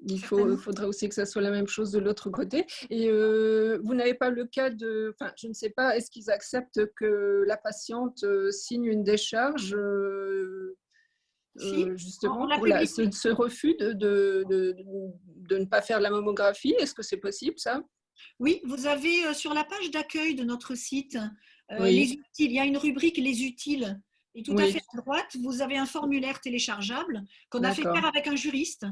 Il faudrait aussi que ça soit la même chose de l'autre côté. Et vous n'avez pas le cas de... Enfin, je ne sais pas, est-ce qu'ils acceptent que la patiente signe une décharge si, justement pour ce refus de ne pas faire la mammographie? Est-ce que c'est possible, ça? Oui, vous avez sur la page d'accueil de notre site, les utiles. Il y a une rubrique « Les utiles ». Et tout à fait à droite, vous avez un formulaire téléchargeable qu'on a fait faire avec un juriste.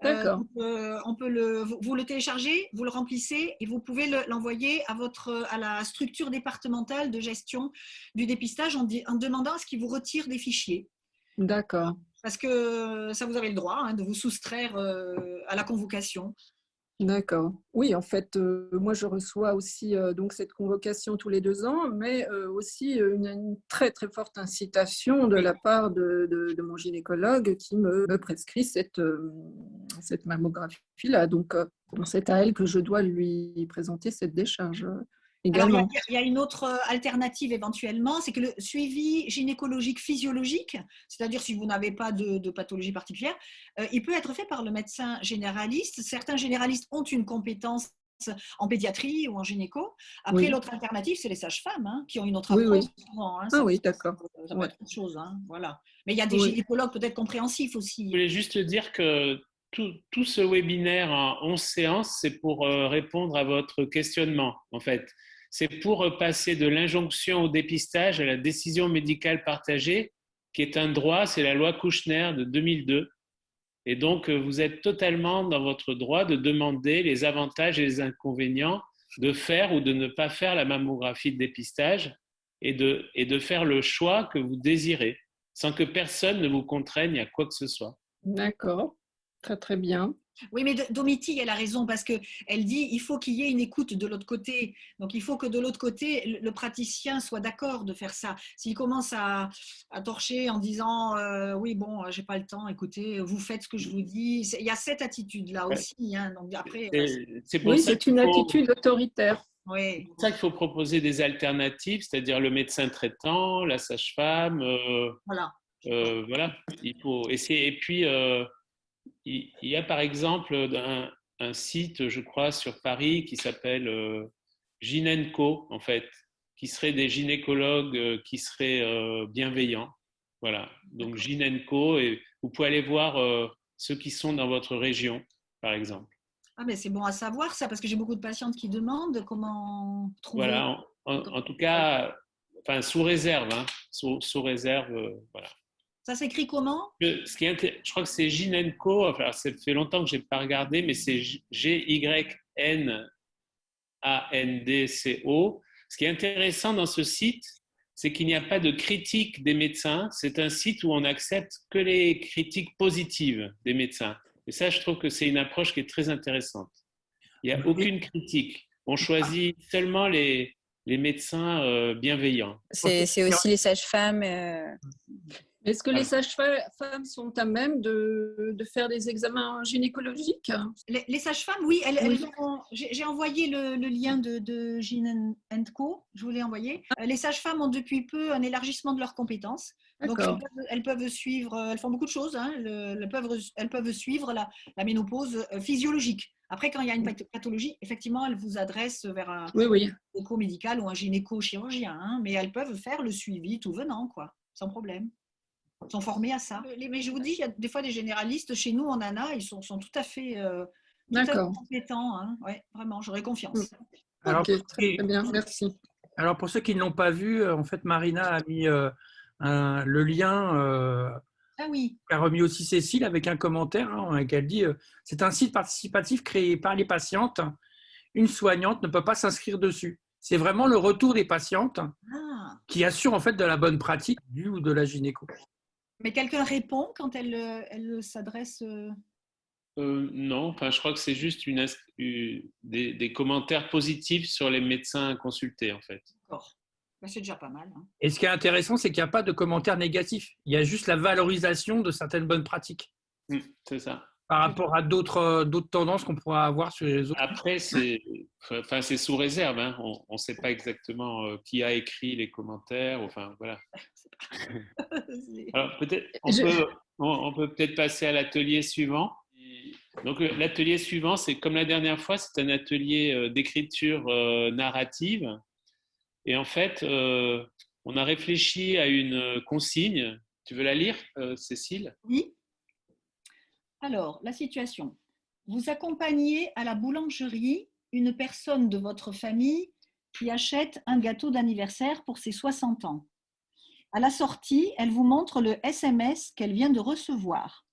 D'accord. On peut vous le téléchargez, vous le remplissez et vous pouvez l'envoyer à la structure départementale de gestion du dépistage en demandant à ce qu'ils vous retirent des fichiers. D'accord. Parce que ça, vous avez le droit de vous soustraire à la convocation. D'accord. Oui, en fait, moi, je reçois aussi donc cette convocation tous les 2 ans, mais aussi une très, très forte incitation de la part de mon gynécologue qui me prescrit cette mammographie-là. Donc, c'est à elle que je dois lui présenter cette décharge également. Alors, il y a une autre alternative éventuellement, c'est que le suivi gynécologique physiologique, c'est-à-dire si vous n'avez pas de pathologie particulière, il peut être fait par le médecin généraliste. Certains généralistes ont une compétence en pédiatrie ou en gynéco. Après, l'autre alternative, c'est les sages-femmes qui ont une autre approche. Souvent, oui, d'accord. Ça peut être autre chose. Voilà. Mais il y a des gynécologues peut-être compréhensifs aussi. Je voulais juste dire que tout ce webinaire en 11 séances, c'est pour répondre à votre questionnement, en fait. C'est pour passer de l'injonction au dépistage à la décision médicale partagée, qui est un droit, c'est la loi Kouchner de 2002. Et donc, vous êtes totalement dans votre droit de demander les avantages et les inconvénients de faire ou de ne pas faire la mammographie de dépistage et de faire le choix que vous désirez, sans que personne ne vous contraigne à quoi que ce soit. D'accord, très très bien. Oui, mais Domiti, elle a raison parce qu'elle dit il faut qu'il y ait une écoute de l'autre côté. Donc, il faut que de l'autre côté, le praticien soit d'accord de faire ça. S'il commence à torcher en disant oui, bon, j'ai pas le temps, écoutez, vous faites ce que je vous dis. Il y a cette attitude-là aussi. Donc, après, c'est une attitude autoritaire. Oui. C'est pour ça qu'il faut proposer des alternatives, c'est-à-dire le médecin traitant, la sage-femme. Voilà. Voilà. Il faut essayer. Et puis, il y a par exemple un site, je crois, sur Paris qui s'appelle Gynenco, en fait, qui seraient des gynécologues qui seraient bienveillants. Voilà, donc Gynenco, et vous pouvez aller voir ceux qui sont dans votre région, par exemple. Ah, mais c'est bon à savoir ça, parce que j'ai beaucoup de patientes qui demandent comment trouver. Voilà, en tout cas, enfin, sous réserve, sous réserve, voilà. Ça s'écrit comment? Je crois que c'est Gynenco. Enfin, ça fait longtemps que je n'ai pas regardé, mais c'est Gynandco. Ce qui est intéressant dans ce site, c'est qu'il n'y a pas de critique des médecins. C'est un site où on n'accepte que les critiques positives des médecins. Et ça, je trouve que c'est une approche qui est très intéressante. Il n'y a aucune critique. On choisit seulement les médecins bienveillants. C'est aussi les sages-femmes. Est-ce que les sages-femmes sont à même de faire des examens gynécologiques? Les sages-femmes, oui, Oui. j'ai envoyé le lien de Gyn Co. Je vous l'ai envoyé. Les sages-femmes ont depuis peu un élargissement de leurs compétences. Donc, D'accord. elles peuvent suivre, elles font beaucoup de choses. Hein. Elles peuvent suivre la ménopause physiologique. Après, quand il y a une pathologie, effectivement, elles vous adressent vers un Oui. éco-médical ou un gynéco-chirurgien. Hein. Mais elles peuvent faire le suivi tout venant, quoi, sans problème. Ils sont formés à ça. Mais je vous dis, il y a des fois des généralistes. Chez nous, en ANA, ils sont tout à fait compétents. Hein. Ouais, vraiment, j'aurais confiance. Alors, Ok, très bien, merci. alors, pour ceux qui ne l'ont pas vu, en fait, Marina a mis le lien Ah oui. qu'a remis aussi Cécile avec un commentaire qu'elle dit c'est un site participatif créé par les patientes. Une soignante ne peut pas s'inscrire dessus. C'est vraiment le retour des patientes qui assure en fait de la bonne pratique du ou de la gynéco. Mais quelqu'un répond quand elle s'adresse Non, enfin, je crois que c'est juste des commentaires positifs sur les médecins consultés, en fait. D'accord. Ben, c'est déjà pas mal. Hein. Et ce qui est intéressant, c'est qu'il n'y a pas de commentaires négatifs. Il y a juste la valorisation de certaines bonnes pratiques. C'est ça. Par rapport à d'autres tendances qu'on pourra avoir sur les autres. Après, c'est sous réserve. Hein. On ne sait pas exactement qui a écrit les commentaires. Enfin, voilà. Alors, on peut peut-être passer à l'atelier suivant. Donc, l'atelier suivant, c'est comme la dernière fois, c'est un atelier d'écriture narrative. Et en fait, on a réfléchi à une consigne. Tu veux la lire, Cécile? Oui. Alors, la situation. Vous accompagnez à la boulangerie une personne de votre famille qui achète un gâteau d'anniversaire pour ses 60 ans. À la sortie, elle vous montre le SMS qu'elle vient de recevoir.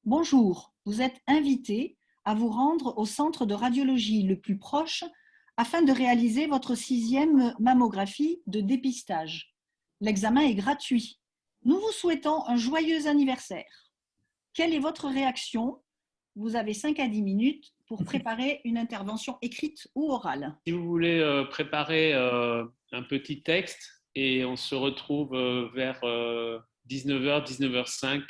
Bonjour, vous êtes invité à vous rendre au centre de radiologie le plus proche afin de réaliser votre 6e mammographie de dépistage. L'examen est gratuit. Nous vous souhaitons un joyeux anniversaire. Quelle est votre réaction? Vous avez 5 à 10 minutes pour préparer une intervention écrite ou orale. Si vous voulez préparer un petit texte, et on se retrouve vers 19h, 19h05.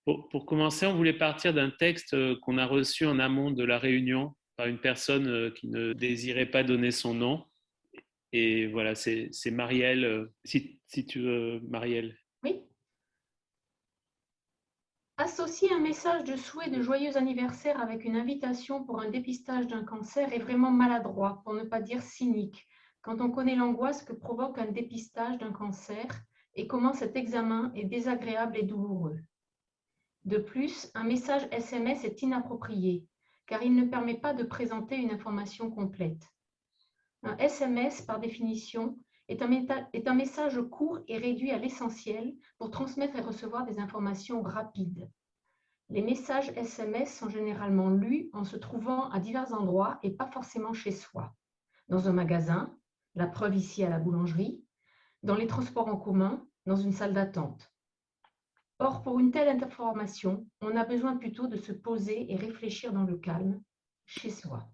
Pour commencer, on voulait partir d'un texte qu'on a reçu en amont de la réunion par une personne qui ne désirait pas donner son nom. Et voilà, c'est Marielle. Si tu veux, Marielle. Oui. Associer un message de souhait de joyeux anniversaire avec une invitation pour un dépistage d'un cancer est vraiment maladroit, pour ne pas dire cynique, quand on connaît l'angoisse que provoque un dépistage d'un cancer et comment cet examen est désagréable et douloureux. De plus, un message SMS est inapproprié, car il ne permet pas de présenter une information complète. Un SMS, par définition, est un message court et réduit à l'essentiel pour transmettre et recevoir des informations rapides. Les messages SMS sont généralement lus en se trouvant à divers endroits et pas forcément chez soi. Dans un magasin, la preuve ici à la boulangerie, dans les transports en commun, dans une salle d'attente. Or, pour une telle information, on a besoin plutôt de se poser et réfléchir dans le calme, chez soi.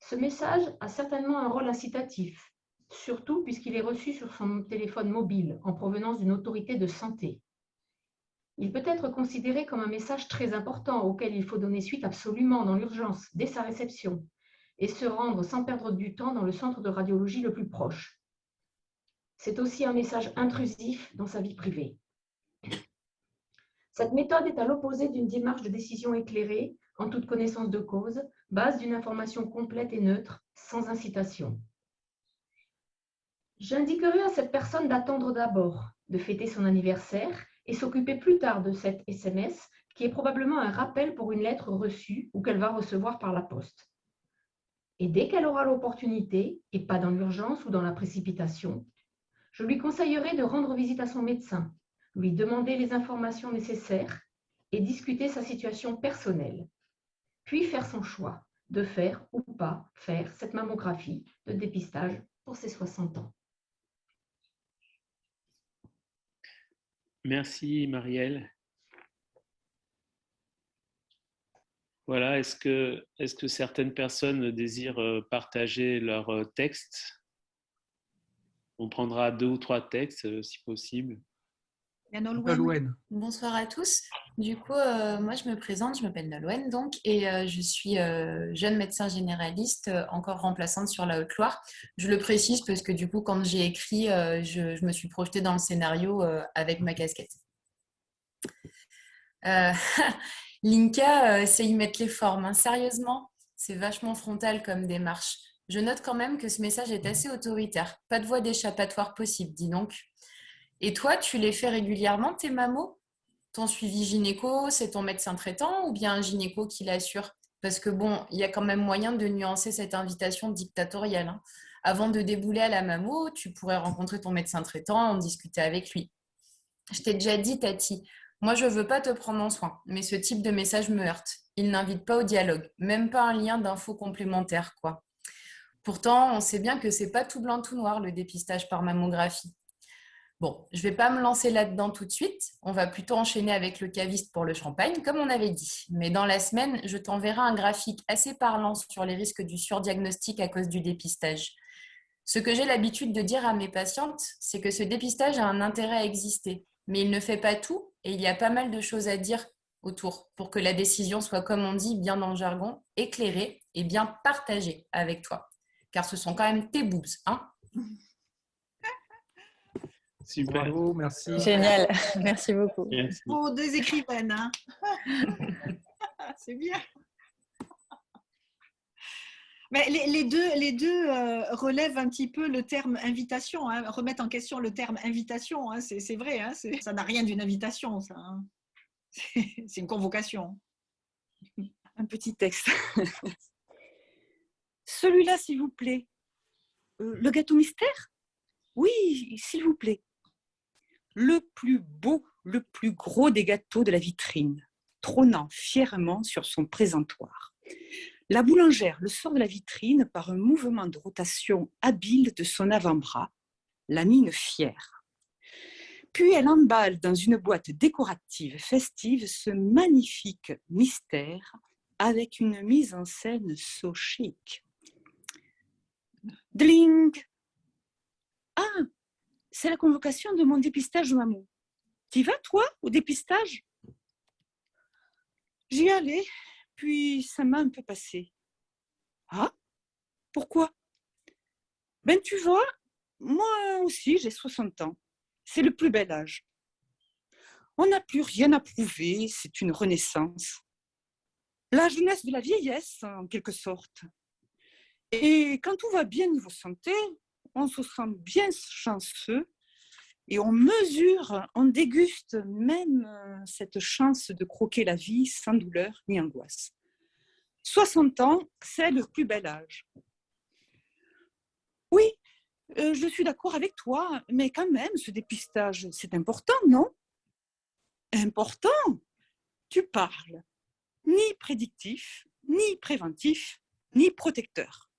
Ce message a certainement un rôle incitatif, surtout puisqu'il est reçu sur son téléphone mobile en provenance d'une autorité de santé. Il peut être considéré comme un message très important auquel il faut donner suite absolument dans l'urgence, dès sa réception, et se rendre sans perdre du temps dans le centre de radiologie le plus proche. C'est aussi un message intrusif dans sa vie privée. Cette méthode est à l'opposé d'une démarche de décision éclairée, en toute connaissance de cause, base d'une information complète et neutre, sans incitation. J'indiquerai à cette personne d'attendre d'abord, de fêter son anniversaire et s'occuper plus tard de cet SMS qui est probablement un rappel pour une lettre reçue ou qu'elle va recevoir par la poste. Et dès qu'elle aura l'opportunité, et pas dans l'urgence ou dans la précipitation, je lui conseillerai de rendre visite à son médecin, lui demander les informations nécessaires et discuter sa situation personnelle, puis faire son choix de faire ou pas faire cette mammographie de dépistage pour ses 60 ans. Merci, Marielle. Voilà, est-ce que certaines personnes désirent partager leur texte? On prendra 2 ou 3 textes, si possible. Il y a Nolwenn. Nolwenn. Bonsoir à tous. Du coup, moi, je me présente, je m'appelle Nolwenn, donc, et je suis jeune médecin généraliste, encore remplaçante sur la Haute-Loire. Je le précise parce que du coup, quand j'ai écrit, je me suis projetée dans le scénario avec ma casquette. L'INCa, c'est y mettre les formes, hein. Sérieusement, c'est vachement frontal comme démarche. Je note quand même que ce message est assez autoritaire. Pas de voie d'échappatoire possible, dis donc. Et toi, tu les fais régulièrement, tes mammos? Ton suivi gynéco, c'est ton médecin traitant ou bien un gynéco qui l'assure? Parce que bon, il y a quand même moyen de nuancer cette invitation dictatoriale, hein. Avant de débouler à la mammo, tu pourrais rencontrer ton médecin traitant, en discuter avec lui. Je t'ai déjà dit, Tati, moi je veux pas te prendre en soin, mais ce type de message me heurte. Il n'invite pas au dialogue, même pas un lien d'infos complémentaires, quoi. Pourtant, on sait bien que c'est pas tout blanc tout noir le dépistage par mammographie. Bon, je ne vais pas me lancer là-dedans tout de suite. On va plutôt enchaîner avec le caviste pour le champagne, comme on avait dit. Mais dans la semaine, je t'enverrai un graphique assez parlant sur les risques du surdiagnostic à cause du dépistage. Ce que j'ai l'habitude de dire à mes patientes, c'est que ce dépistage a un intérêt à exister. Mais il ne fait pas tout et il y a pas mal de choses à dire autour pour que la décision soit, comme on dit bien dans le jargon, éclairée et bien partagée avec toi. Car ce sont quand même tes boobs, hein? Super. Bravo, merci. Génial, merci beaucoup. Merci. Oh, deux écrivaines, hein. C'est bien. Mais les deux relèvent un petit peu le terme invitation, hein, remettent en question le terme invitation, hein, c'est vrai, hein, ça n'a rien d'une invitation, ça, hein. C'est une convocation. Un petit texte. Celui-là, s'il vous plaît. Le gâteau mystère? Oui, s'il vous plaît. Le plus beau, le plus gros des gâteaux de la vitrine, trônant fièrement sur son présentoir. La boulangère le sort de la vitrine par un mouvement de rotation habile de son avant-bras, la mine fière. Puis elle emballe dans une boîte décorative festive ce magnifique mystère avec une mise en scène so chic. Dling! Ah! C'est la convocation de mon dépistage mammo. T'y vas, toi, au dépistage? J'y allais, puis ça m'a un peu passé. Ah? Pourquoi? Ben, tu vois, moi aussi, j'ai 60 ans. C'est le plus bel âge. On n'a plus rien à prouver, c'est une renaissance. La jeunesse de la vieillesse, en quelque sorte. Et quand tout va bien niveau santé, on se sent bien chanceux et on mesure, on déguste même cette chance de croquer la vie sans douleur ni angoisse. 60 ans, c'est le plus bel âge. Oui, je suis d'accord avec toi, mais quand même, ce dépistage, c'est important, non? Important? Tu parles. Ni prédictif, ni préventif, ni protecteur.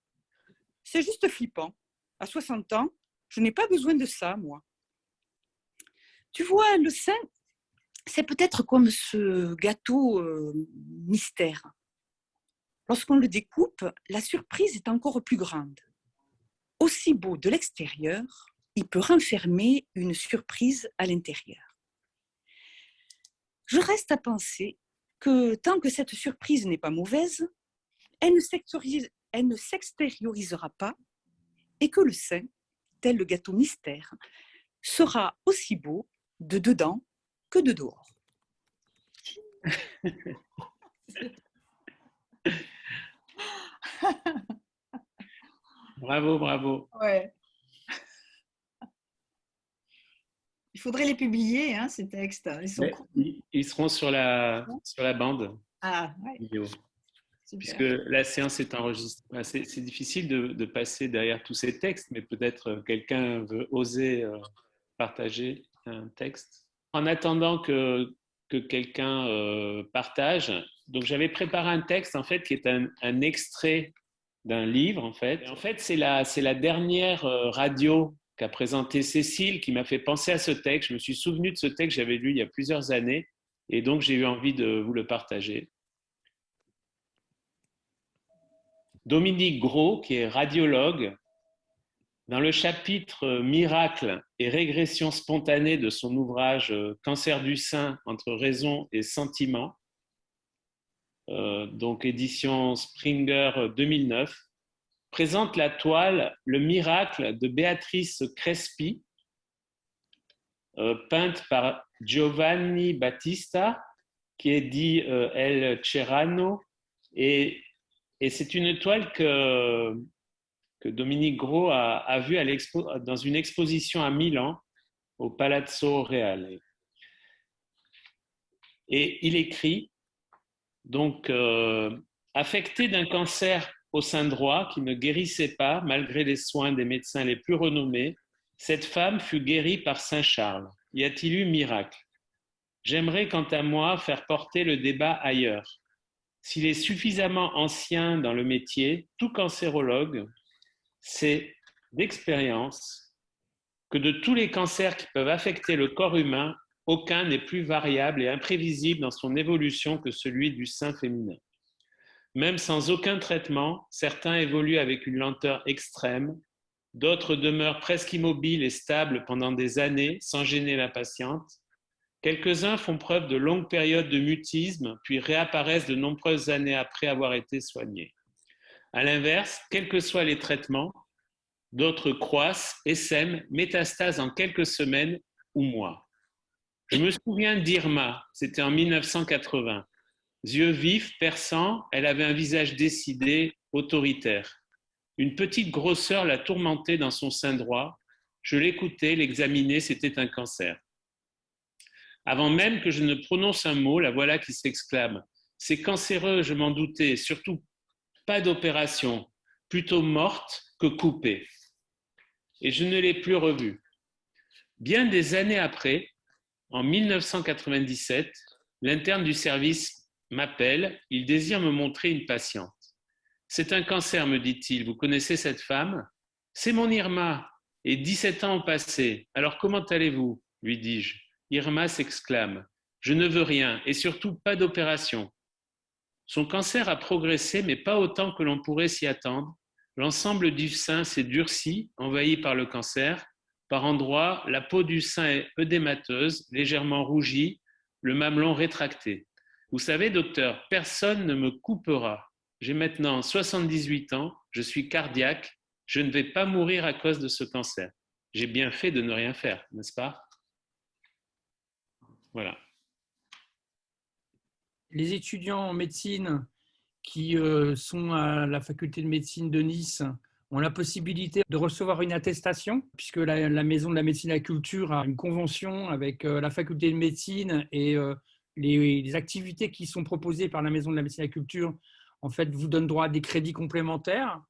C'est juste flippant. À 60 ans, je n'ai pas besoin de ça, moi. Tu vois, le sein, c'est peut-être comme ce gâteau mystère. Lorsqu'on le découpe, la surprise est encore plus grande. Aussi beau de l'extérieur, il peut renfermer une surprise à l'intérieur. Je reste à penser que tant que cette surprise n'est pas mauvaise, elle ne s'extériorisera pas et que le sein, tel le gâteau mystère, sera aussi beau de dedans que de dehors. Bravo, bravo. Ouais. Il faudrait les publier, hein, ces textes. Ils seront sur la bande vidéo. Super. Puisque la séance est enregistrée. C'est difficile de passer derrière tous ces textes, mais peut-être quelqu'un veut oser partager un texte. En attendant que quelqu'un partage, donc j'avais préparé un texte en fait qui est un extrait d'un livre en fait. Et en fait, c'est la dernière radio qu'a présentée Cécile qui m'a fait penser à ce texte. Je me suis souvenu de ce texte que j'avais lu il y a plusieurs années et donc j'ai eu envie de vous le partager. Dominique Gros, qui est radiologue, Dans le chapitre Miracle et régression spontanée de son ouvrage Cancer du sein entre raison et sentiment, donc édition Springer 2009, présente la toile Le miracle de Béatrice Crespi, peinte par Giovanni Battista, qui est dit El Cerano, et c'est une toile que Dominique Gros a vue dans une exposition à Milan, au Palazzo Reale. Et il écrit, donc, affecté d'un cancer au sein droit qui ne guérissait pas, malgré les soins des médecins les plus renommés, cette femme fut guérie par Saint Charles. Y a-t-il eu miracle? J'aimerais, quant à moi, faire porter le débat ailleurs. S'il est suffisamment ancien dans le métier, tout cancérologue sait d'expérience que de tous les cancers qui peuvent affecter le corps humain, aucun n'est plus variable et imprévisible dans son évolution que celui du sein féminin. Même sans aucun traitement, certains évoluent avec une lenteur extrême, d'autres demeurent presque immobiles et stables pendant des années sans gêner la patiente. Quelques-uns font preuve de longues périodes de mutisme, puis réapparaissent de nombreuses années après avoir été soignés. À l'inverse, quels que soient les traitements, d'autres croissent, essaiment, métastasent en quelques semaines ou mois. Je me souviens d'Irma, c'était en 1980. Yeux vifs, perçants, elle avait un visage décidé, autoritaire. Une petite grosseur la tourmentait dans son sein droit. Je l'écoutais, l'examinais, c'était un cancer. Avant même que je ne prononce un mot, la voilà qui s'exclame. C'est cancéreux, je m'en doutais, surtout pas d'opération, plutôt morte que coupée. Et je ne l'ai plus revue. Bien des années après, en 1997, l'interne du service m'appelle, il désire me montrer une patiente. C'est un cancer, me dit-il, vous connaissez cette femme? C'est mon Irma, et 17 ans ont passé, alors comment allez-vous? Lui dis-je. Irma s'exclame, je ne veux rien, et surtout pas d'opération. Son cancer a progressé, mais pas autant que l'on pourrait s'y attendre. L'ensemble du sein s'est durci, envahi par le cancer. Par endroits, la peau du sein est œdémateuse, légèrement rougie, le mamelon rétracté. Vous savez, docteur, personne ne me coupera. J'ai maintenant 78 ans, je suis cardiaque, je ne vais pas mourir à cause de ce cancer. J'ai bien fait de ne rien faire, n'est-ce pas? Voilà. Les étudiants en médecine qui sont à la faculté de médecine de Nice ont la possibilité de recevoir une attestation, puisque la Maison de la médecine et de la culture a une convention avec la faculté de médecine et les activités qui sont proposées par la Maison de la médecine et de la culture, en fait, vous donnent droit à des crédits complémentaires.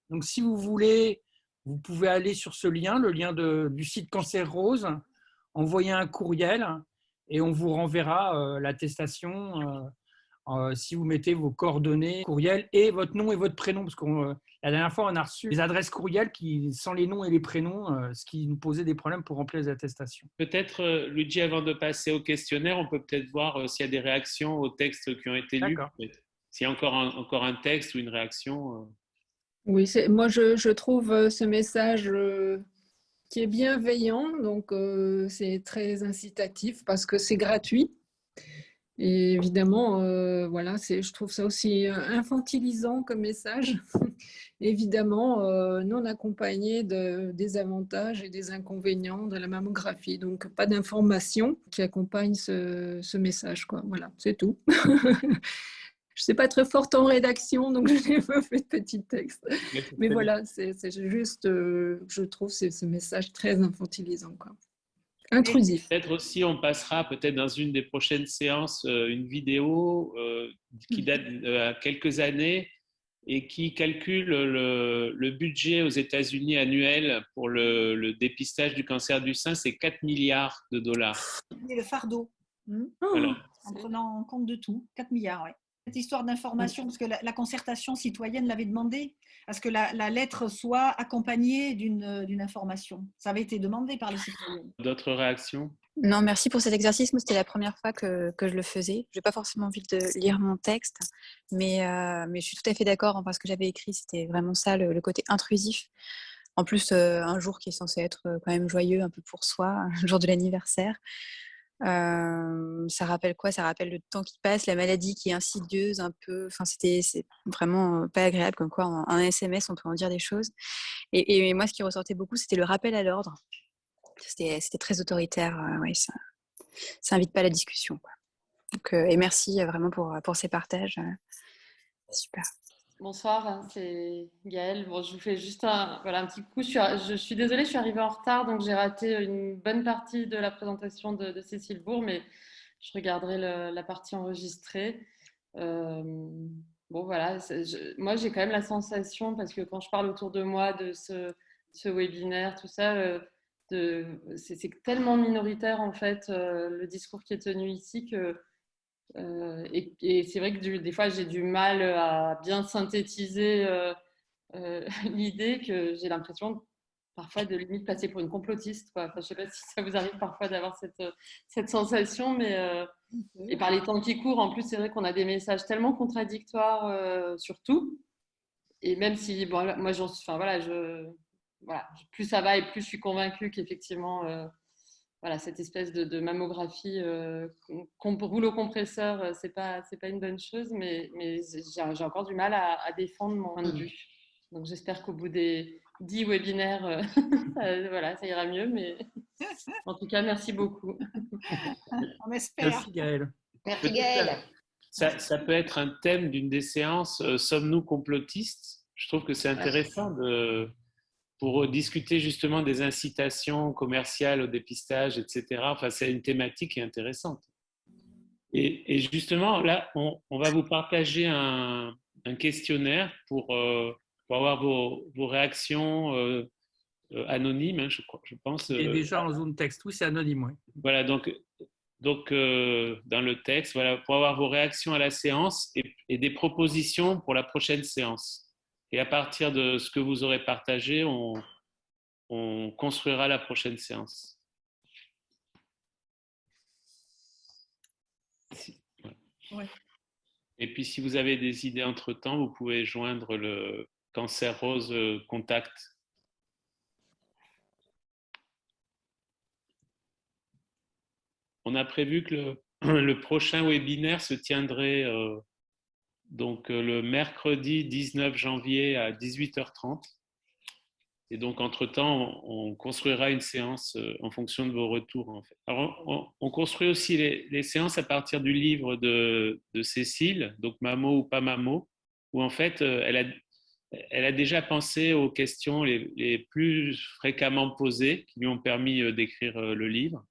Donc, si vous voulez, vous pouvez aller sur ce lien, le lien du site Cancer Rose, envoyer un courriel et on vous renverra l'attestation si vous mettez vos coordonnées, courriel et votre nom et votre prénom, parce que la dernière fois, on a reçu des adresses courriels sans les noms et les prénoms, ce qui nous posait des problèmes pour remplir les attestations. Peut-être, Luigi, avant de passer au questionnaire, on peut peut-être voir s'il y a des réactions aux textes qui ont été lus. S'il y a encore un texte ou une réaction. Oui, moi je trouve ce message qui est bienveillant, donc c'est très incitatif parce que c'est gratuit. Et évidemment, voilà, je trouve ça aussi infantilisant comme message, évidemment non accompagné des avantages et des inconvénients de la mammographie. Donc, pas d'information qui accompagne ce message, quoi. Voilà, c'est tout. Je ne suis pas très forte en rédaction, donc je n'ai pas fait de petit texte. Mais voilà, c'est juste, je trouve ce message très infantilisant, quoi. Intrusif. Peut-être aussi, on passera peut-être dans une des prochaines séances une vidéo qui date à quelques années et qui calcule le budget aux États-Unis annuel pour le dépistage du cancer du sein, c'est 4 milliards de dollars. Et le fardeau, voilà. En prenant en compte de tout, 4 milliards, oui. Cette histoire d'information, parce que la concertation citoyenne l'avait demandé, à ce que la lettre soit accompagnée d'une information. Ça avait été demandé par les citoyens. D'autres réactions? Non, merci pour cet exercice. Moi, c'était la première fois que je le faisais. Je n'ai pas forcément envie de lire mon texte, mais je suis tout à fait d'accord. Enfin, ce que j'avais écrit, c'était vraiment ça, le côté intrusif. En plus, un jour qui est censé être quand même joyeux un peu pour soi, le jour de l'anniversaire. Ça rappelle quoi? Ça rappelle le temps qui passe, la maladie qui est insidieuse un peu. Enfin, c'est vraiment pas agréable, comme quoi en un SMS, on peut en dire des choses. Et moi, ce qui ressortait beaucoup, c'était le rappel à l'ordre. C'était très autoritaire. Ouais, ça invite pas à la discussion, quoi. Donc, et merci vraiment pour ces partages. Super. Bonsoir, c'est Gaëlle. Bon, je vous fais juste un petit coup. Je suis désolée, je suis arrivée en retard, donc j'ai raté une bonne partie de la présentation de Cécile Bourg, mais je regarderai la partie enregistrée. Bon, voilà, moi j'ai quand même la sensation, parce que quand je parle autour de moi de ce webinaire, tout ça, c'est tellement minoritaire en fait, le discours qui est tenu ici que. Et c'est vrai que des fois j'ai du mal à bien synthétiser l'idée, que j'ai l'impression parfois de limite passer pour une complotiste, quoi. Enfin, je ne sais pas si ça vous arrive parfois d'avoir cette sensation, mais et par les temps qui courent, en plus c'est vrai qu'on a des messages tellement contradictoires sur tout. Et même si bon, moi voilà, plus ça va et plus je suis convaincue qu'effectivement voilà, cette espèce de mammographie rouleau compresseur, c'est pas une bonne chose, mais j'ai encore du mal à défendre mon point de vue. Donc j'espère qu'au bout des 10 webinaires, voilà, ça ira mieux. Mais en tout cas, merci beaucoup. On espère. Merci Gaëlle. Merci Gaëlle. Ça peut être un thème d'une des séances. Sommes-nous complotistes? Je trouve que c'est intéressant pour discuter justement des incitations commerciales au dépistage, etc. Enfin, c'est une thématique qui est intéressante. Et justement, là, on va vous partager un questionnaire pour avoir vos réactions anonymes, hein, je pense. Il est déjà en zone texte, oui, c'est anonyme. Ouais. Voilà, donc dans le texte, voilà, pour avoir vos réactions à la séance et des propositions pour la prochaine séance. Et à partir de ce que vous aurez partagé, on construira la prochaine séance. Ouais. Et puis, si vous avez des idées entre-temps, vous pouvez joindre le Cancer Rose Contact. On a prévu que le prochain webinaire se tiendrait donc le mercredi 19 janvier à 18h30. Et donc, entre-temps, on construira une séance en fonction de vos retours. En fait. Alors, on construit aussi les séances à partir du livre de Cécile, donc Mamo ou pas Mamo, où en fait, elle a déjà pensé aux questions les plus fréquemment posées qui lui ont permis d'écrire le livre.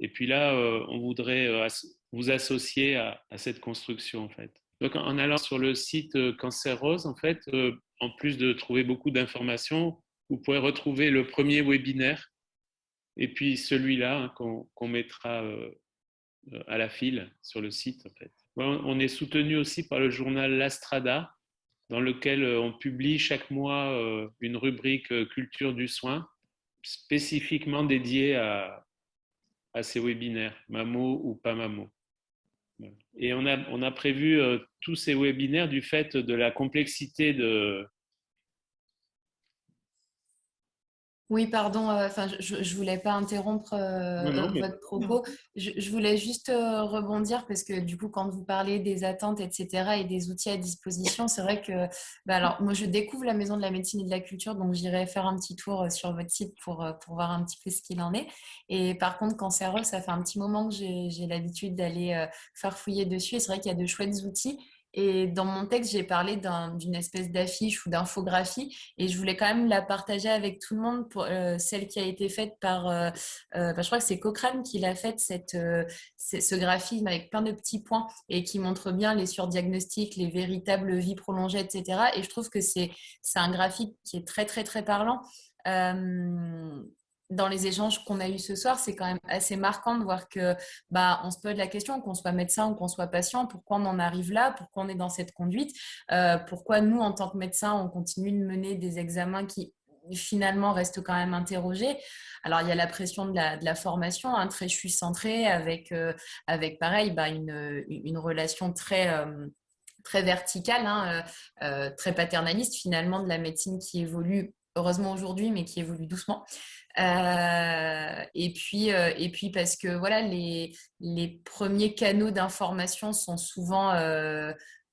Et puis là, on voudrait vous associer à cette construction, en fait. Donc, en allant sur le site Cancer Rose, en fait, en plus de trouver beaucoup d'informations, vous pourrez retrouver le premier webinaire et puis celui-là hein, qu'on mettra à la file sur le site. En fait. On est soutenu aussi par le journal La Strada, dans lequel on publie chaque mois une rubrique culture du soin, spécifiquement dédiée à ces webinaires, Mamo ou pas Mamo. Et on a prévu tous ces webinaires du fait de la complexité de... Oui, pardon, je ne voulais pas interrompre votre propos. Je voulais juste rebondir parce que du coup, quand vous parlez des attentes, etc., et des outils à disposition, c'est vrai que alors, moi, je découvre la Maison de la médecine et de la culture, donc j'irai faire un petit tour sur votre site pour voir un petit peu ce qu'il en est. Et par contre, Cancer Rose, ça fait un petit moment que j'ai l'habitude d'aller farfouiller dessus. Et c'est vrai qu'il y a de chouettes outils. Et dans mon texte, j'ai parlé d'une espèce d'affiche ou d'infographie et je voulais quand même la partager avec tout le monde, pour celle qui a été faite par, je crois que c'est Cochrane qui l'a faite, ce graphisme avec plein de petits points et qui montre bien les surdiagnostics, les véritables vies prolongées, etc. Et je trouve que c'est un graphique qui est très, très, très parlant. Dans les échanges qu'on a eus ce soir, c'est quand même assez marquant de voir que on se pose la question, qu'on soit médecin ou qu'on soit patient, pourquoi on en arrive là, pourquoi on est dans cette conduite, pourquoi nous, en tant que médecins, on continue de mener des examens qui finalement restent quand même interrogés. Alors, il y a la pression de la formation, hein, très je suis centrée, avec pareil, une relation très verticale, hein, très paternaliste finalement de la médecine qui évolue heureusement aujourd'hui, mais qui évolue doucement. Et puis parce que voilà, les premiers canaux d'information sont souvent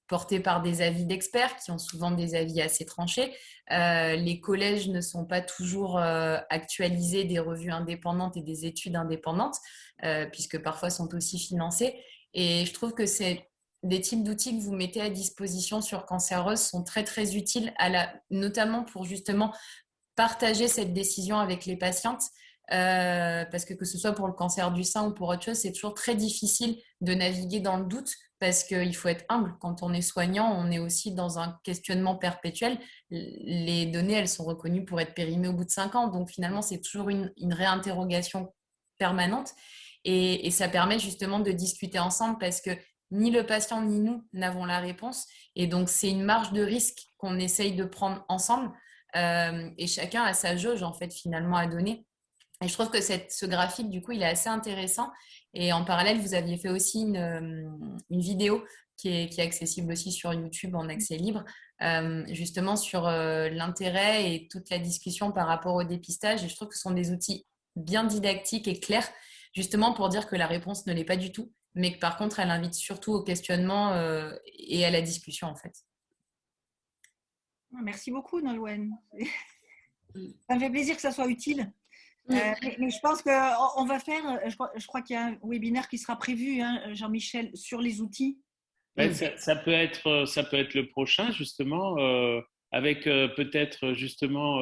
portés par des avis d'experts qui ont souvent des avis assez tranchés. Les collèges ne sont pas toujours actualisés des revues indépendantes et des études indépendantes, puisque parfois sont aussi financés. Et je trouve que c'est des types d'outils que vous mettez à disposition sur Cancéreuse sont très, très utiles, notamment pour justement partager cette décision avec les patientes. Parce que ce soit pour le cancer du sein ou pour autre chose, c'est toujours très difficile de naviguer dans le doute parce qu'il faut être humble. Quand on est soignant, on est aussi dans un questionnement perpétuel. Les données, elles sont reconnues pour être périmées au bout de 5 ans. Donc finalement, c'est toujours une réinterrogation permanente. Et ça permet justement de discuter ensemble parce que ni le patient ni nous n'avons la réponse. Et donc, c'est une marge de risque qu'on essaye de prendre ensemble. Et chacun a sa jauge, en fait, finalement, à donner. Et je trouve que ce graphique, du coup, il est assez intéressant. Et en parallèle, vous aviez fait aussi une vidéo qui est accessible aussi sur YouTube en accès libre, justement sur l'intérêt et toute la discussion par rapport au dépistage. Et je trouve que ce sont des outils bien didactiques et clairs, justement pour dire que la réponse ne l'est pas du tout, mais que par contre, elle invite surtout au questionnement et à la discussion, en fait. Merci beaucoup, Nolwenn. Ça me fait plaisir que ça soit utile. Mais je pense qu'on va faire, je crois qu'il y a un webinaire qui sera prévu, hein, Jean-Michel, sur les outils. Ça peut être le prochain, justement, avec peut-être justement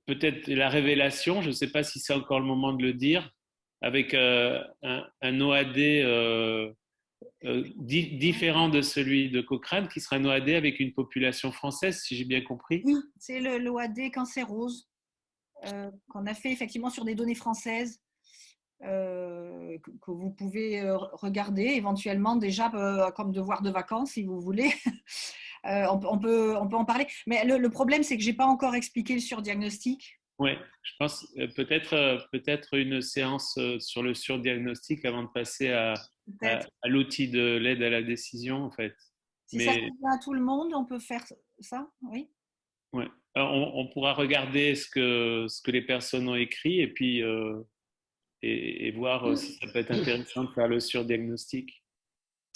peut-être la révélation, je ne sais pas si c'est encore le moment de le dire, avec un OAD différent de celui de Cochrane, qui sera un OAD avec une population française, si j'ai bien compris. Oui, c'est l'OAD cancérose qu'on a fait effectivement sur des données françaises que vous pouvez regarder éventuellement déjà comme devoir de vacances si vous voulez. On peut en parler. Mais le problème, c'est que je n'ai pas encore expliqué le surdiagnostic. Oui, je pense peut-être une séance sur le surdiagnostic avant de passer à l'outil de l'aide à la décision, en fait. Si ça convient à tout le monde, on peut faire ça, oui. Ouais. On pourra regarder ce que les personnes ont écrit et puis et voir si ça peut être intéressant de faire le surdiagnostic.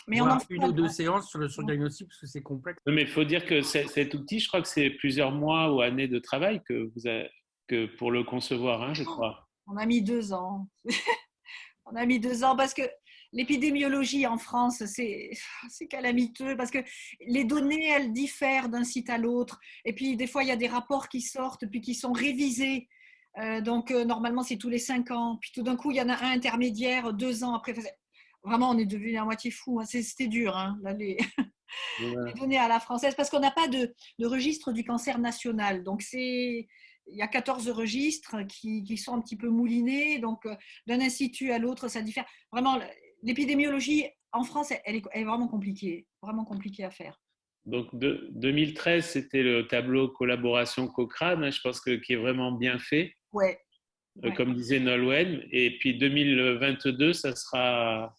Mais on a une ou deux séances sur le surdiagnostic parce que c'est complexe. Mais il faut dire que cet outil, je crois que c'est plusieurs mois ou années de travail que pour le concevoir, hein, je crois. On a mis 2 ans. On a mis 2 ans parce que l'épidémiologie en France, c'est calamiteux parce que les données, elles diffèrent d'un site à l'autre. Et puis, des fois, il y a des rapports qui sortent puis qui sont révisés. Donc, normalement, c'est tous les 5 ans. Puis tout d'un coup, il y en a un intermédiaire 2 ans après. Vraiment, on est devenu à moitié fou. Hein. C'était dur, hein, là, les données à la française, parce qu'on n'a pas de registre du cancer national. Donc, il y a 14 registres qui sont un petit peu moulinés. Donc, d'un institut à l'autre, ça diffère. Vraiment, l'épidémiologie en France, elle est vraiment compliquée à faire. Donc, 2013, c'était le tableau collaboration Cochrane, hein, je pense qui est vraiment bien fait. Ouais. Comme disait Nolwenn. Et puis 2022, ça sera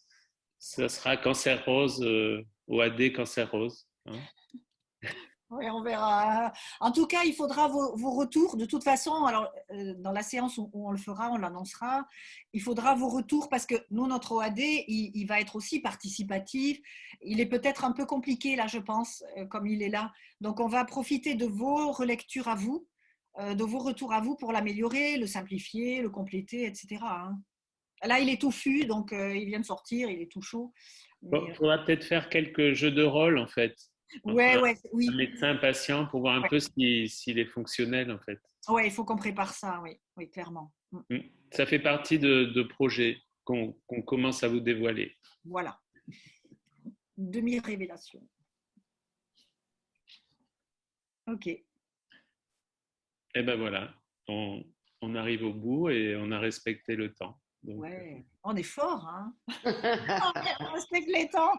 Cancérose, OAD Cancérose. Hein. Oui, on verra. En tout cas, il faudra vos retours. De toute façon, alors, dans la séance où on le fera, on l'annoncera, il faudra vos retours parce que nous, notre OAD, il va être aussi participatif. Il est peut-être un peu compliqué, là, je pense, comme il est là. Donc, on va profiter de vos relectures à vous, de vos retours à vous pour l'améliorer, le simplifier, le compléter, etc. Hein. Là, il est touffu, donc il vient de sortir, il est tout chaud. Il faudra peut-être faire quelques jeux de rôle, en fait. Oui. Un médecin, un patient, pour voir un peu s'il est fonctionnel, en fait. Oui, il faut qu'on prépare ça, oui, clairement. Ça fait partie de projets qu'on commence à vous dévoiler. Voilà. Demi-révélation. OK. Et ben voilà, on arrive au bout et on a respecté le temps. Donc, ouais, on est fort, hein. On respecte les temps.